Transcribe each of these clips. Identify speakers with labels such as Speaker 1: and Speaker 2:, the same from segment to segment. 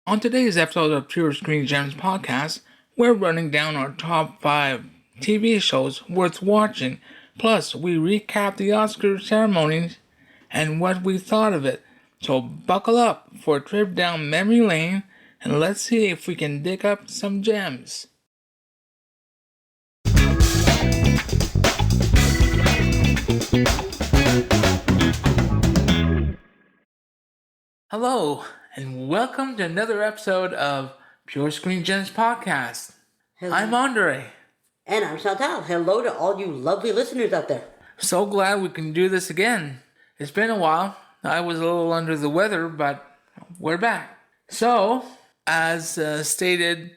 Speaker 1: On today's episode of Pure Screen Gems podcast, we're running down our top 5 TV shows worth watching. Plus, we recap the Oscar ceremonies and what we thought of it. So buckle up for a trip down memory lane and let's see if we can dig up some gems. Hello, and welcome to another episode of Pure Screen Gems podcast.
Speaker 2: Hello.
Speaker 1: I'm Andre.
Speaker 2: And I'm Chantal. Hello to all you lovely listeners out there.
Speaker 1: So glad we can do this again. It's been a while. I was a little under the weather, but we're back. So, as stated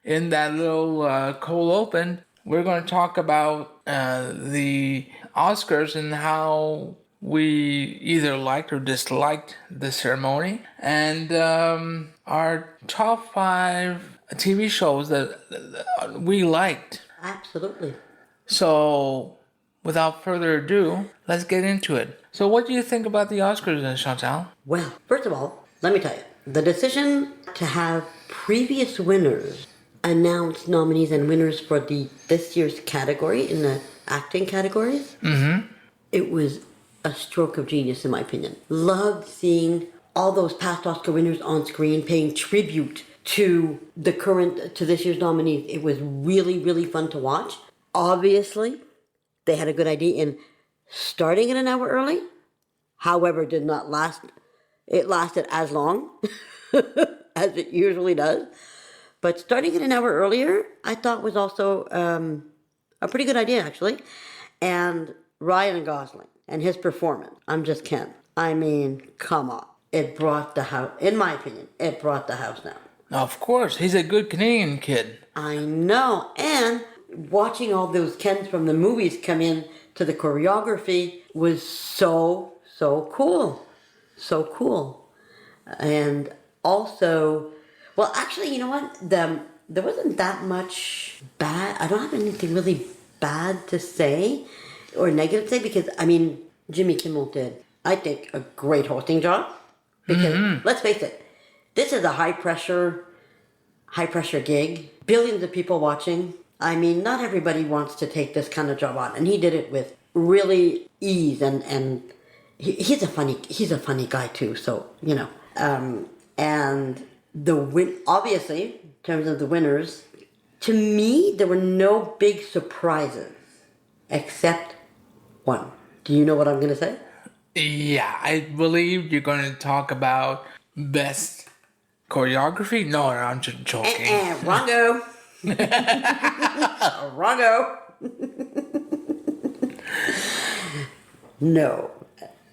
Speaker 1: in that little cold open, we're going to talk about the Oscars and how we either liked or disliked the ceremony, and our top 5 TV shows that we liked.
Speaker 2: Absolutely.
Speaker 1: So, without further ado, let's get into it. So, what do you think about the Oscars, Chantal?
Speaker 2: Well, first of all, let me tell you, the decision to have previous winners announce nominees and winners for this year's category in the acting categories, it was a stroke of genius in my opinion. Loved seeing all those past Oscar winners on screen paying tribute to this year's nominees. It was really, really fun to watch. Obviously, they had a good idea in starting it an hour early. However, it did not last. It lasted as long as it usually does. But starting it an hour earlier, I thought was also a pretty good idea, actually. And Ryan Gosling and his performance, I'm just Ken. I mean, come on. It brought the house, in my opinion, it brought the house down.
Speaker 1: Of course, he's a good Canadian kid.
Speaker 2: I know. And watching all those Kens from the movies come in to the choreography was so cool. So cool. And also, well, actually, you know what? There wasn't that much bad. I don't have anything really bad to say or negative to say because, I mean, Jimmy Kimmel did, I think, a great hosting job. Because, let's face it, this is a high pressure gig. Billions of people watching. I mean, not everybody wants to take this kind of job on. And he did it with really ease and he's a funny guy too. So, you know, and obviously, in terms of the winners, to me, there were no big surprises except one. Do you know what I'm going to say?
Speaker 1: Yeah, I believe you're going to talk about best choreography. No, I'm just joking.
Speaker 2: Wrongo. Wrongo. No.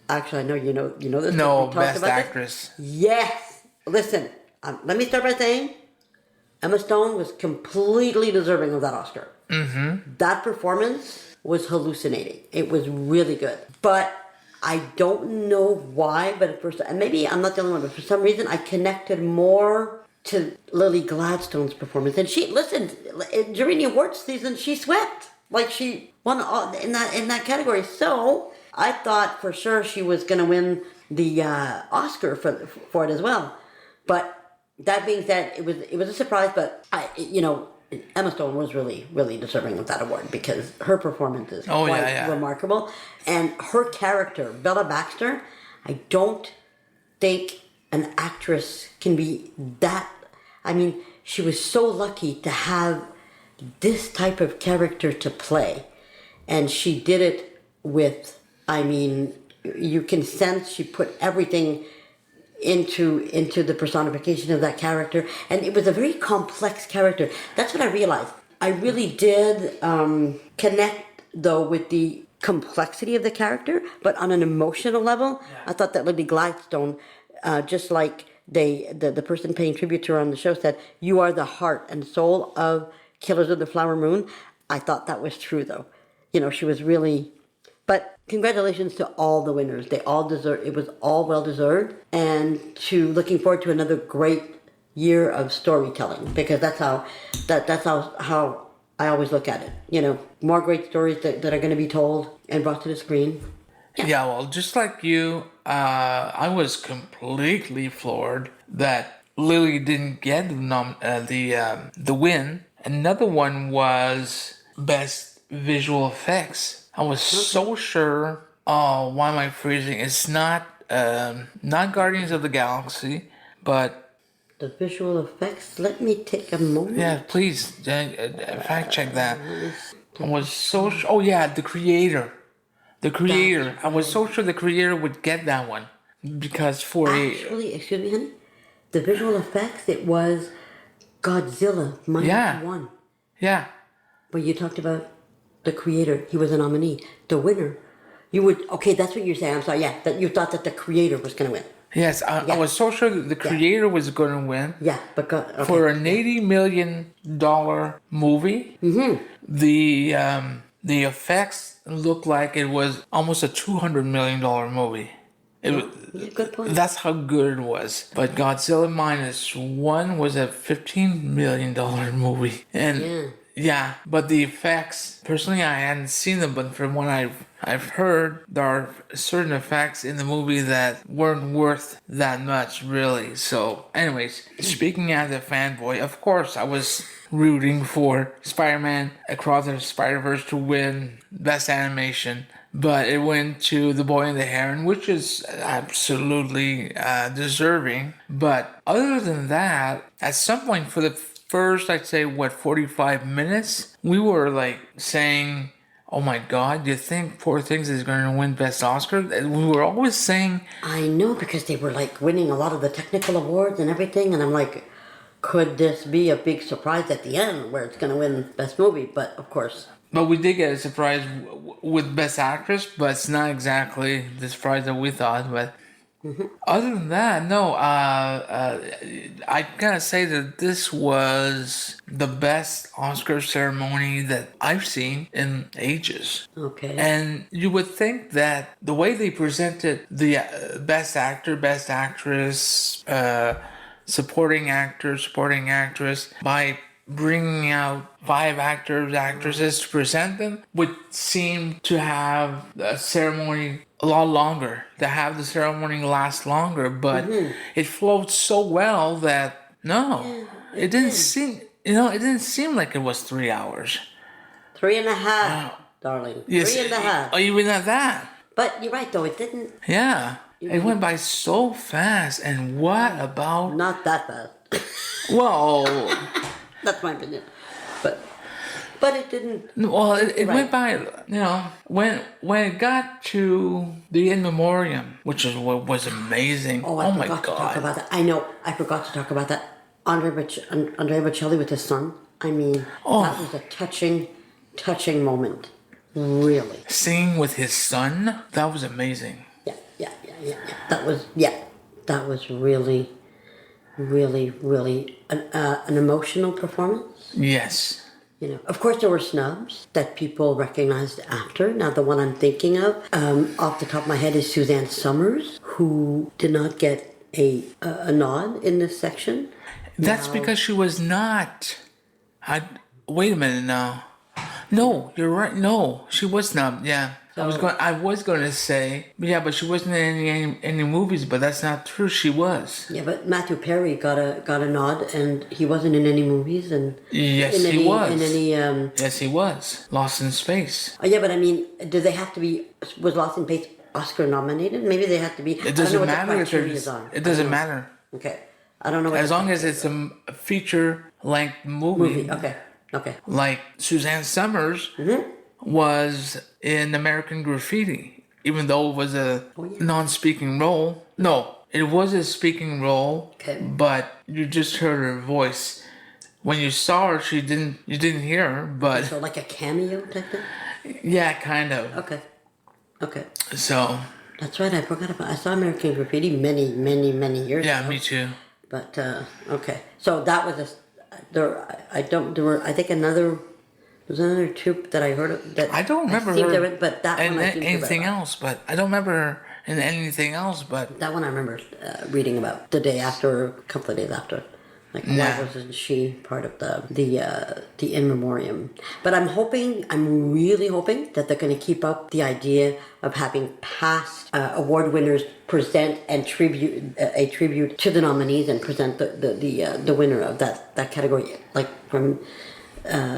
Speaker 2: Actually, I know you know this.
Speaker 1: No, best actress.
Speaker 2: This. Yes. Listen, let me start by saying Emma Stone was completely deserving of that Oscar. That performance was hallucinating. It was really good. But I don't know why, but and maybe I'm not the only one, but for some reason I connected more to Lily Gladstone's performance. And during the awards season, she swept. Like she won in that category. So I thought for sure she was going to win the Oscar for it as well. But that being said, it was a surprise. But Emma Stone was really, really deserving of that award because her performance is quite remarkable. And her character, Bella Baxter, I don't think an actress can be that. I mean, she was so lucky to have this type of character to play. And she did it with, I mean, you can sense she put everything into the personification of that character, and it was a very complex character. That's what I realized. I really did connect though with the complexity of the character, but on an emotional level, I thought that Lily Gladstone, just like the person paying tribute to her on the show said, "You are the heart and soul of Killers of the Flower Moon." I thought that was true though. You know, she was really. But congratulations to all the winners. They all deserve. It was all well deserved, and looking forward to another great year of storytelling because that's how I always look at it. You know, more great stories that are going to be told and brought to the screen.
Speaker 1: Yeah, well, just like you, I was completely floored that Lily didn't get the win. Another one was best visual effects. I was so sure. Oh, why am I freezing? It's not Guardians of the Galaxy, but
Speaker 2: The visual effects. Let me take a moment.
Speaker 1: yeah, please fact check that. I was so sure. Oh yeah, the creator. The creator. I was so sure the creator would get that one because for
Speaker 2: Actually, excuse me, honey. The visual effects. It was Godzilla -1.
Speaker 1: Yeah.
Speaker 2: But you talked about the creator. He was a nominee. The winner. You would. Okay, that's what you're saying. I'm sorry. Yeah, that you thought that the creator was going to win.
Speaker 1: Yes, I was so sure that the creator was going to win.
Speaker 2: Yeah, but okay.
Speaker 1: For an $80 million movie, the effects looked like it was almost a $200 million movie.
Speaker 2: Good point.
Speaker 1: That's how good it was. But Godzilla -1 was a $15 million movie, and yeah, but the effects. Personally, I hadn't seen them, but from what I've heard, there are certain effects in the movie that weren't worth that much, really. So, anyways, speaking as a fanboy, of course, I was rooting for Spider-Man Across the Spider-Verse to win Best Animation. But it went to The Boy and the Heron, which is absolutely deserving. But other than that, at some point for the first, I'd say, 45 minutes, we were like saying, oh my God, do you think Poor Things is going to win Best Oscar? And we were always saying...
Speaker 2: I know, because they were like winning a lot of the technical awards and everything. And I'm like, could this be a big surprise at the end where it's going to win Best Movie? But of course...
Speaker 1: But we did get a surprise with Best Actress, but it's not exactly the surprise that we thought. But other than that, no. I gotta say that this was the best Oscar ceremony that I've seen in ages.
Speaker 2: Okay.
Speaker 1: And you would think that the way they presented the Best Actor, Best Actress, supporting actor, supporting actress by bringing out 5 actors, actresses to present them would seem to have a ceremony a lot longer, to have the ceremony last longer, but it flowed so well that it didn't seem, it didn't seem like it was 3 hours.
Speaker 2: 3.5, darling.
Speaker 1: Yes,
Speaker 2: 3.5.
Speaker 1: Oh, even at that.
Speaker 2: But you're right, though, it didn't.
Speaker 1: Yeah. It went by so fast, and what about...
Speaker 2: Not that fast.
Speaker 1: Well...
Speaker 2: That's my opinion. But it didn't.
Speaker 1: Well, it went by, when it got to the In Memoriam, which is what was amazing.
Speaker 2: Oh, I forgot to talk about that. I know, I forgot to talk about that. Andre Bocelli with his son. I mean, that was a touching moment. Really.
Speaker 1: Singing with his son? That was amazing.
Speaker 2: Yeah. That was really, really, really an emotional performance.
Speaker 1: Yes.
Speaker 2: Of course, there were snubs that people recognized after. Now, the one I'm thinking of, off the top of my head, is Suzanne Summers, who did not get a nod in this section.
Speaker 1: That's because she was not. Wait a minute now. No, you're right. No, she was not. Yeah. I was going to say, but she wasn't in any movies, but that's not true. She was.
Speaker 2: Yeah, but Matthew Perry got a nod, and he wasn't in any movies, and
Speaker 1: yes,
Speaker 2: he
Speaker 1: was.
Speaker 2: Yes,
Speaker 1: he was. Lost in Space.
Speaker 2: Oh, yeah, but I mean, do they have to be? Was Lost in Space Oscar nominated? Maybe they have to be.
Speaker 1: It doesn't matter. It doesn't matter.
Speaker 2: Okay, I don't know.
Speaker 1: As long as it's a feature-length movie.
Speaker 2: Okay.
Speaker 1: Like Suzanne Summers was in American Graffiti, even though it was a non-speaking role. No, it was a speaking role, but you just heard her voice. When you saw her, you didn't hear her, but...
Speaker 2: So like a cameo type thing?
Speaker 1: Yeah, kind of.
Speaker 2: Okay.
Speaker 1: So...
Speaker 2: That's right, I forgot about... I saw American Graffiti many years ago.
Speaker 1: Yeah, me too.
Speaker 2: But, okay. So that was I think there's another troupe that I heard of. That
Speaker 1: I don't remember her
Speaker 2: but that one I
Speaker 1: anything else, but I don't remember her in anything else, but...
Speaker 2: That one I remember reading about the day after, or a couple of days after. Like,
Speaker 1: Nah.
Speaker 2: why wasn't she part of the in memoriam? But I'm really hoping that they're going to keep up the idea of having past award winners present and tribute a tribute to the nominees and present the winner of that category, like from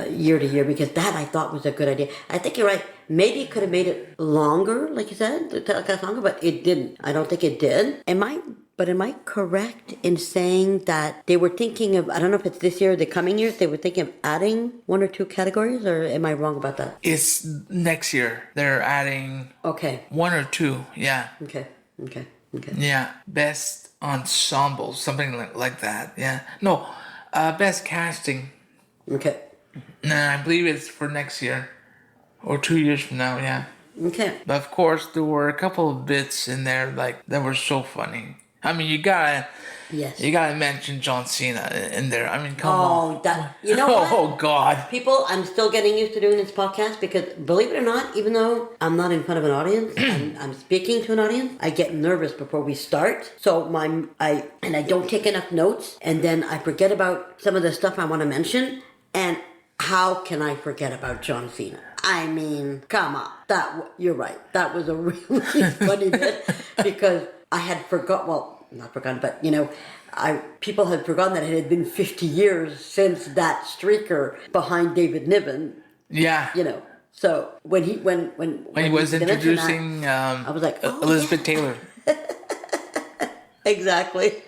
Speaker 2: year to year, because that I thought was a good idea. I think you're right. Maybe it could have made it longer, like you said, the telecast longer, but it didn't. I don't think it did. Am I correct in saying that they were thinking of, I don't know if it's this year or the coming years, they were thinking of adding 1 or 2 categories, or am I wrong about that?
Speaker 1: It's next year. They're adding
Speaker 2: Okay.
Speaker 1: 1 or 2. Yeah.
Speaker 2: Okay.
Speaker 1: Yeah. Best ensemble, something like that. Yeah. No, best casting.
Speaker 2: Okay.
Speaker 1: Nah, I believe it's for next year or 2 years from now. Yeah.
Speaker 2: Okay.
Speaker 1: But of course, there were a couple of bits in there like that were so funny. I mean, you gotta mention John Cena in there. I mean, come on.
Speaker 2: Oh, that, you know what?
Speaker 1: Oh God.
Speaker 2: People, I'm still getting used to doing this podcast because, believe it or not, even though I'm not in front of an audience, I'm speaking to an audience, I get nervous before we start. So I don't take enough notes, and then I forget about some of the stuff I want to mention. And how can I forget about John Cena? I mean, come on. You're right. That was a really funny bit because I had not forgotten, but people had forgotten that it had been 50 years since that streaker behind David Niven.
Speaker 1: Yeah.
Speaker 2: So when he
Speaker 1: was introducing
Speaker 2: I was like, oh,
Speaker 1: Elizabeth
Speaker 2: yeah.
Speaker 1: Taylor.
Speaker 2: Exactly.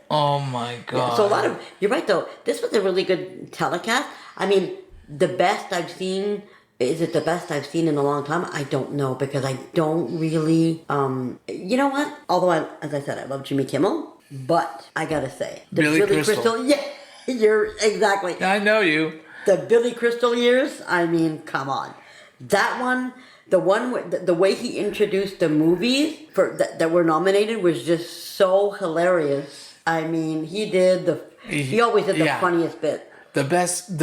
Speaker 1: Oh my God.
Speaker 2: Yeah, so you're right though. This was a really good telecast. I mean, the best I've seen. Is it the best I've seen in a long time? I don't know because I don't really. You know what? Although as I said, I love Jimmy Kimmel, but I gotta say, the
Speaker 1: Billy Crystal.
Speaker 2: Yeah, you're exactly.
Speaker 1: I know you.
Speaker 2: The Billy Crystal years. I mean, come on, that one. The way he introduced the movies that were nominated was just so hilarious. I mean, he always did the funniest bit.
Speaker 1: The best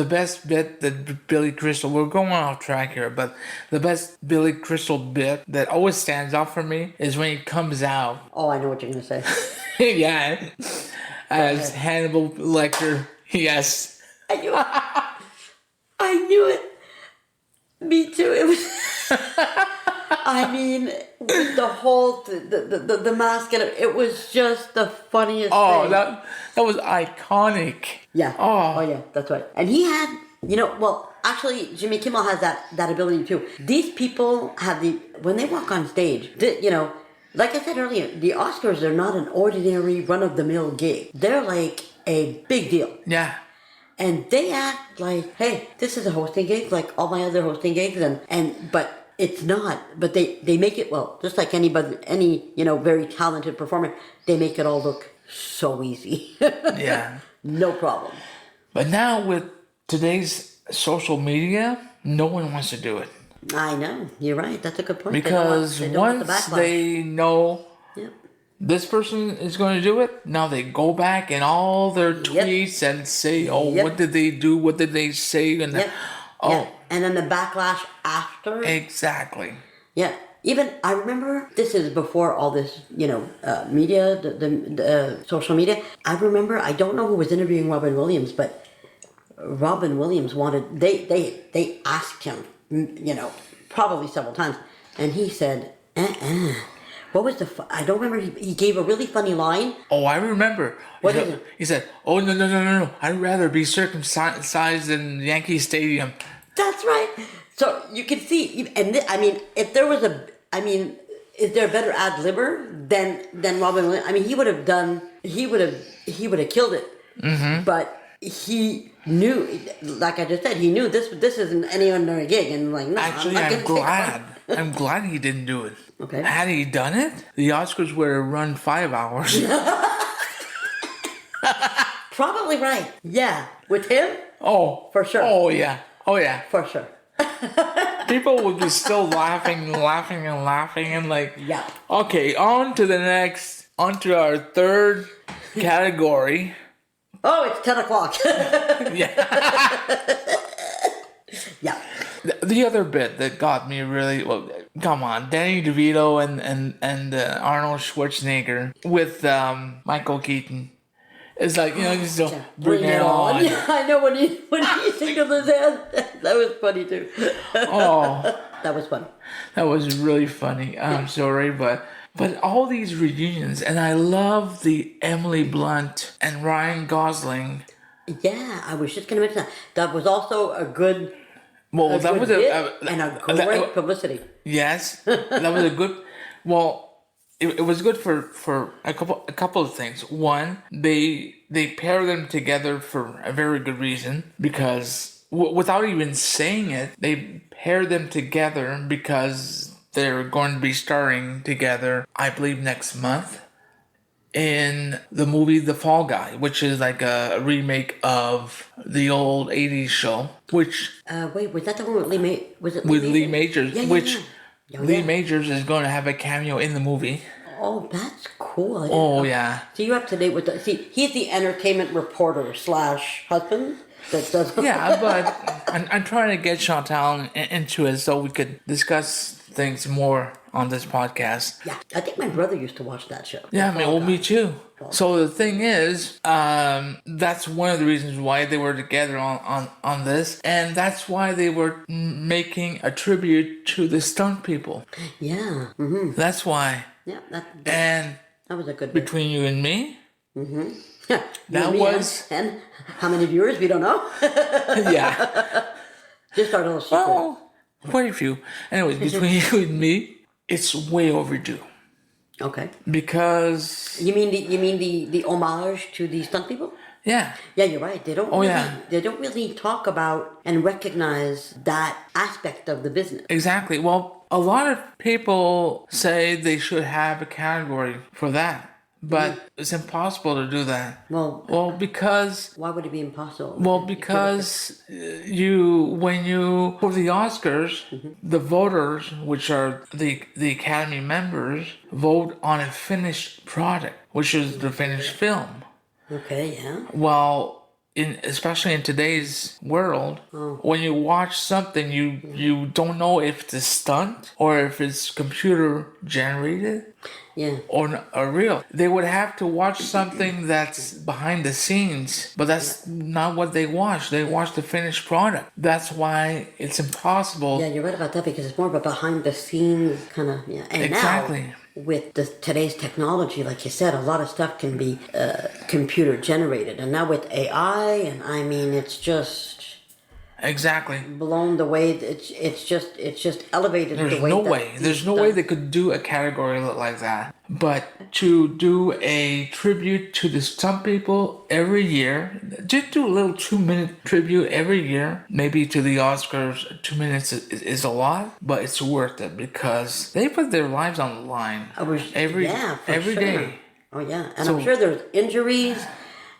Speaker 1: bit that Billy Crystal, we're going off track here, but the best Billy Crystal bit that always stands out for me is when he comes out.
Speaker 2: Oh, I know what you're going to say.
Speaker 1: Yeah. As Hannibal Lecter. Yes.
Speaker 2: I knew it. I knew it. Me too. It was... I mean, with the whole the mask and it was just the funniest thing.
Speaker 1: Oh, that was iconic.
Speaker 2: Yeah.
Speaker 1: Oh
Speaker 2: yeah, that's right. And he had, well, actually, Jimmy Kimmel has that ability too. These people have when they walk on stage, like I said earlier, the Oscars are not an ordinary run-of-the-mill gig. They're like a big deal.
Speaker 1: Yeah.
Speaker 2: And they act like, hey, this is a hosting gig, like all my other hosting gigs, but it's not. But they make it, well, just like any very talented performer, they make it all look so easy.
Speaker 1: Yeah.
Speaker 2: No problem.
Speaker 1: But now with today's social media, no one wants to do it.
Speaker 2: I know. You're right. That's a good point.
Speaker 1: Because once they know this person is going to do it, now they go back and all their tweets and say, what did they do? What did they say? And
Speaker 2: and then the backlash after.
Speaker 1: Exactly.
Speaker 2: Yeah. Even, I remember, this is before all this, media, the social media. I remember, I don't know who was interviewing Robin Williams, but Robin Williams they asked him, probably several times, and he said, What was I don't remember, he gave a really funny line.
Speaker 1: Oh, I remember.
Speaker 2: What is it?
Speaker 1: He said, no, I'd rather be circumcised in Yankee Stadium.
Speaker 2: That's right. So you can see, and if there was is there a better ad-libber than Robin Williams? I mean, he would have killed it. Mm-hmm. But he knew, like I just said, he knew this isn't any ordinary gig, and like, no.
Speaker 1: Actually, I'm glad he didn't do it.
Speaker 2: Okay.
Speaker 1: Had he done it, the Oscars would have run 5 hours.
Speaker 2: Probably right. Yeah, with him.
Speaker 1: Oh,
Speaker 2: for sure.
Speaker 1: Oh yeah.
Speaker 2: For sure.
Speaker 1: People would be still laughing and like,
Speaker 2: yeah.
Speaker 1: Okay, on to our third category.
Speaker 2: Oh, it's 10 o'clock.
Speaker 1: Yeah.
Speaker 2: Yeah.
Speaker 1: The other bit that got me really, come on, Danny DeVito and Arnold Schwarzenegger with Michael Keaton. It's like, just don't
Speaker 2: Yeah,
Speaker 1: bring it on.
Speaker 2: Yeah, I know when he signaled his hand. That was funny too.
Speaker 1: Oh,
Speaker 2: That was fun.
Speaker 1: that was really funny. I'm sorry, but all these reunions, and I love the Emily Blunt and Ryan Gosling.
Speaker 2: Yeah, I was just gonna mention that. That was also a good,
Speaker 1: Well, that
Speaker 2: good
Speaker 1: was
Speaker 2: bit and a great publicity.
Speaker 1: yes, that was a good. Well, it was good for a couple of things. One, they pair them together for a very good reason because without even saying it, they pair them together because they're going to be starring together. I believe next month in the movie The Fall Guy, which is like a remake of the old '80s show, which
Speaker 2: Wait, was that the one with Was it
Speaker 1: with Lee
Speaker 2: Majors?
Speaker 1: Majors,
Speaker 2: Yeah, yeah,
Speaker 1: which
Speaker 2: yeah. Oh,
Speaker 1: Lee
Speaker 2: yeah.
Speaker 1: Majors is going to have a cameo in the movie.
Speaker 2: Oh, that's cool. I didn't
Speaker 1: Oh
Speaker 2: know.
Speaker 1: yeah,
Speaker 2: So you're up to date with the. See, he's the entertainment reporter / husband that does.
Speaker 1: yeah, but I'm trying to get Chantal into it so we could discuss things more on this podcast.
Speaker 2: Yeah, I think my brother used to watch that show.
Speaker 1: Yeah,
Speaker 2: The
Speaker 1: I mean,
Speaker 2: Fall
Speaker 1: well, me
Speaker 2: Guy.
Speaker 1: too. So the thing is, that's one of the reasons why they were together on this, and that's why they were making a tribute to the stunt people.
Speaker 2: Yeah. Mm-hmm.
Speaker 1: That's why.
Speaker 2: Yeah.
Speaker 1: And
Speaker 2: That was a good. Bit.
Speaker 1: between you and me,
Speaker 2: You
Speaker 1: that
Speaker 2: and me,
Speaker 1: was
Speaker 2: and how many viewers we don't know.
Speaker 1: yeah.
Speaker 2: Just our little secret.
Speaker 1: Well, quite a few. Anyways, between you and me, it's way overdue.
Speaker 2: Okay.
Speaker 1: Because
Speaker 2: You mean the homage to the stunt people?
Speaker 1: yeah,
Speaker 2: Yeah, you're right. They don't.
Speaker 1: Oh,
Speaker 2: really,
Speaker 1: yeah.
Speaker 2: They don't really talk about and recognize that aspect of the business.
Speaker 1: exactly. Well, a lot of people say they should have a category for that, but it's impossible to do that.
Speaker 2: Well,
Speaker 1: Because
Speaker 2: why would it be impossible?
Speaker 1: because when you for the Oscars, the voters, which are the Academy members, vote on a finished product, which is the finished film.
Speaker 2: Okay. Yeah.
Speaker 1: Well, especially in today's world, when you watch something, you don't know if it's a stunt or if it's computer generated
Speaker 2: Yeah.
Speaker 1: or real. They would have to watch something that's behind the scenes, but that's not what they watch. They watch the finished product. That's why it's impossible.
Speaker 2: Yeah, you're right about that because it's more of a behind the scenes kind of yeah. And
Speaker 1: Exactly.
Speaker 2: now with today's technology, like you said, a lot of stuff can be computer generated, and now with AI, and I mean, it's just
Speaker 1: Exactly.
Speaker 2: blown the way. It's just elevated.
Speaker 1: There's
Speaker 2: the way
Speaker 1: no
Speaker 2: that
Speaker 1: way. There's no
Speaker 2: it's
Speaker 1: way
Speaker 2: done.
Speaker 1: they could do a category like that. But to do a tribute to the stunt people every year, just do a little 2-minute tribute every year. Maybe to the Oscars, 2 minutes is a lot, but it's worth it because they put their lives on the line every
Speaker 2: for sure.
Speaker 1: day.
Speaker 2: Oh yeah, and
Speaker 1: So-
Speaker 2: I'm sure there's injuries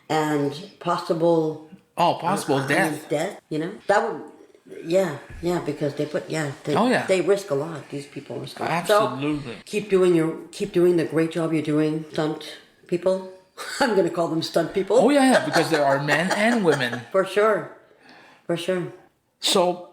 Speaker 2: and possible
Speaker 1: Possible death.
Speaker 2: Death, that would, yeah, because they put, they risk a lot. These people risk a lot.
Speaker 1: Absolutely.
Speaker 2: So, keep doing the great job you're doing, stunt people. I'm gonna call them stunt people.
Speaker 1: Oh yeah, because there are men and women.
Speaker 2: For sure.
Speaker 1: So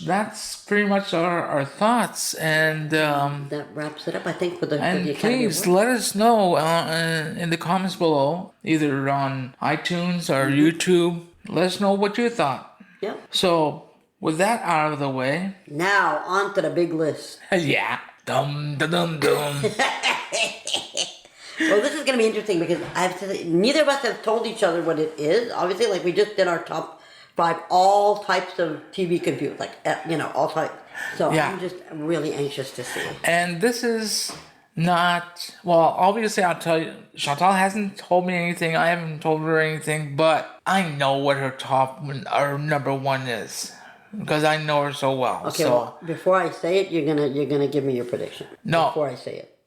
Speaker 1: that's pretty much our thoughts, and
Speaker 2: That wraps it up, I think, for the
Speaker 1: and
Speaker 2: Academy
Speaker 1: please
Speaker 2: Awards.
Speaker 1: let us know in the comments below, either on iTunes or YouTube. Let us know what you thought.
Speaker 2: Yep.
Speaker 1: So with that out of the way,
Speaker 2: Now on to the big list.
Speaker 1: yeah, dum dum dum dum.
Speaker 2: Well, this is going to be interesting because I have to say, neither of us have told each other what it is. Obviously, like we just did our top 5, all types of TV compute, like all types. So
Speaker 1: Yeah.
Speaker 2: I'm just really anxious to see.
Speaker 1: And this is not, well, obviously I'll tell you, Chantal hasn't told me anything, I haven't told her anything, but I know what her number 1 is. Because I know her so well.
Speaker 2: Okay,
Speaker 1: so.
Speaker 2: well, before I say it, you're gonna give me your prediction.
Speaker 1: No.
Speaker 2: Before I say it.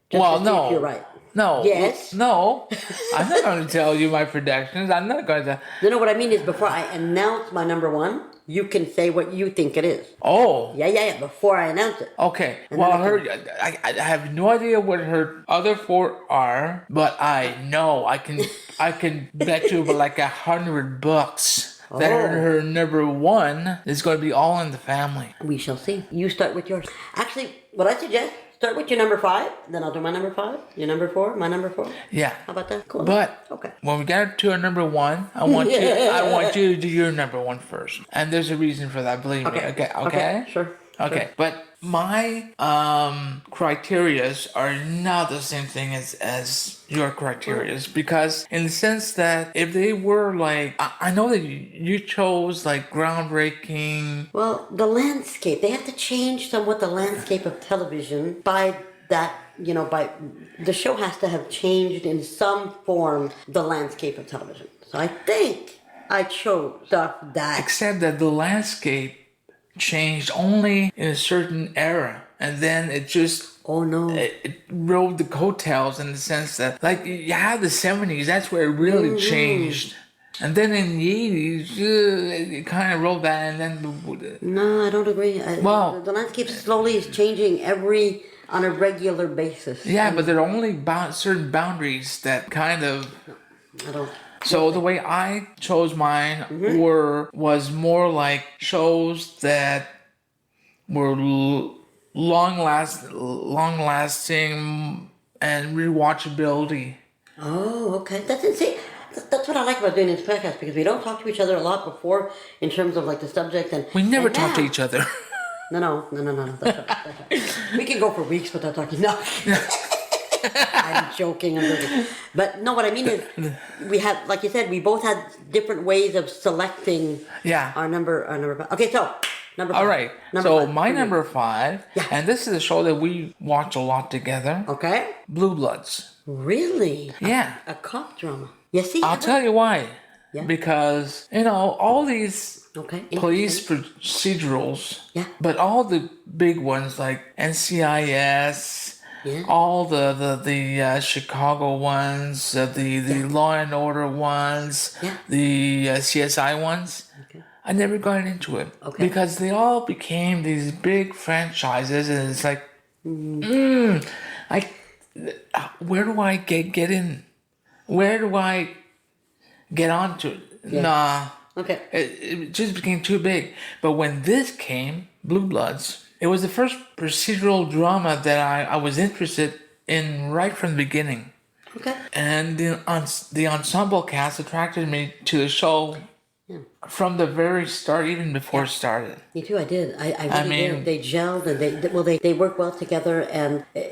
Speaker 2: Just
Speaker 1: Well,
Speaker 2: to see
Speaker 1: no.
Speaker 2: if you're right.
Speaker 1: No.
Speaker 2: Yes.
Speaker 1: No. I'm not going to tell you my predictions. I'm not going to.
Speaker 2: No, what I mean is before I announce my number 1, you can say what you think it is.
Speaker 1: Oh.
Speaker 2: Yeah. Before I announce it.
Speaker 1: Okay.
Speaker 2: And
Speaker 1: Well,
Speaker 2: then
Speaker 1: I have no idea what her other 4 are, but I know I can bet you like $100 that her number 1 is going to be All in the Family.
Speaker 2: We shall see. You start with yours. Actually, what I suggest, start with your number 5, then I'll do my number 5. Your number 4, my number 4.
Speaker 1: Yeah.
Speaker 2: How about that? Cool.
Speaker 1: But
Speaker 2: Okay.
Speaker 1: when we get to our number 1, I want you to do your number 1 first. And there's a reason for that, believe me. Okay?
Speaker 2: Sure.
Speaker 1: Okay.
Speaker 2: Sure.
Speaker 1: But my criterias are not the same thing as your criterias, because in the sense that if they were like, I know that you chose like groundbreaking.
Speaker 2: Well, the landscape, they have to change somewhat the landscape of television by that, by the show has to have changed in some form the landscape of television. So I think I chose stuff that...
Speaker 1: Except that the landscape changed only in a certain era, and then it just...
Speaker 2: Oh no!
Speaker 1: It rode the coattails in the sense that, like, you have the 70s, that's where it really changed. And then in the 80s, it kind of rolled that, and then...
Speaker 2: No, I don't agree.
Speaker 1: Well...
Speaker 2: The landscape slowly is changing on a regular basis.
Speaker 1: Yeah, but there are only certain boundaries that kind of...
Speaker 2: I don't...
Speaker 1: So the way I chose mine was more like shows that were long lasting and rewatchability.
Speaker 2: Oh, okay. That's what I like about doing this podcast, because we don't talk to each other a lot before in terms of like the subject, and
Speaker 1: we never talk to each other.
Speaker 2: No. That's right. We can go for weeks without talking. No. I'm joking. But no, what I mean is, we have, like you said, we both had different ways of selecting our number 5. Okay, so number 5.
Speaker 1: All right.
Speaker 2: Number
Speaker 1: so
Speaker 2: 5.
Speaker 1: My number 5, and this is a show that we watch a lot together.
Speaker 2: Okay.
Speaker 1: Blue Bloods.
Speaker 2: Really?
Speaker 1: Yeah.
Speaker 2: A cop drama. Yes, see?
Speaker 1: I'll tell you why.
Speaker 2: Yeah.
Speaker 1: Because, all these police procedurals, but all the big ones like NCIS, all the Chicago ones, the Law and Order ones, the CSI ones, I never got into it because they all became these big franchises, and it's like, where do I get in? Where do I get onto it?
Speaker 2: Yeah.
Speaker 1: Nah.
Speaker 2: Okay.
Speaker 1: It just became too big. But when this came, Blue Bloods, it was the first procedural drama that I was interested in right from the beginning.
Speaker 2: Okay.
Speaker 1: And the ensemble cast attracted me to the show from the very start, even before it started.
Speaker 2: Me too. I did. I really did. They gelled, and they work well together, and a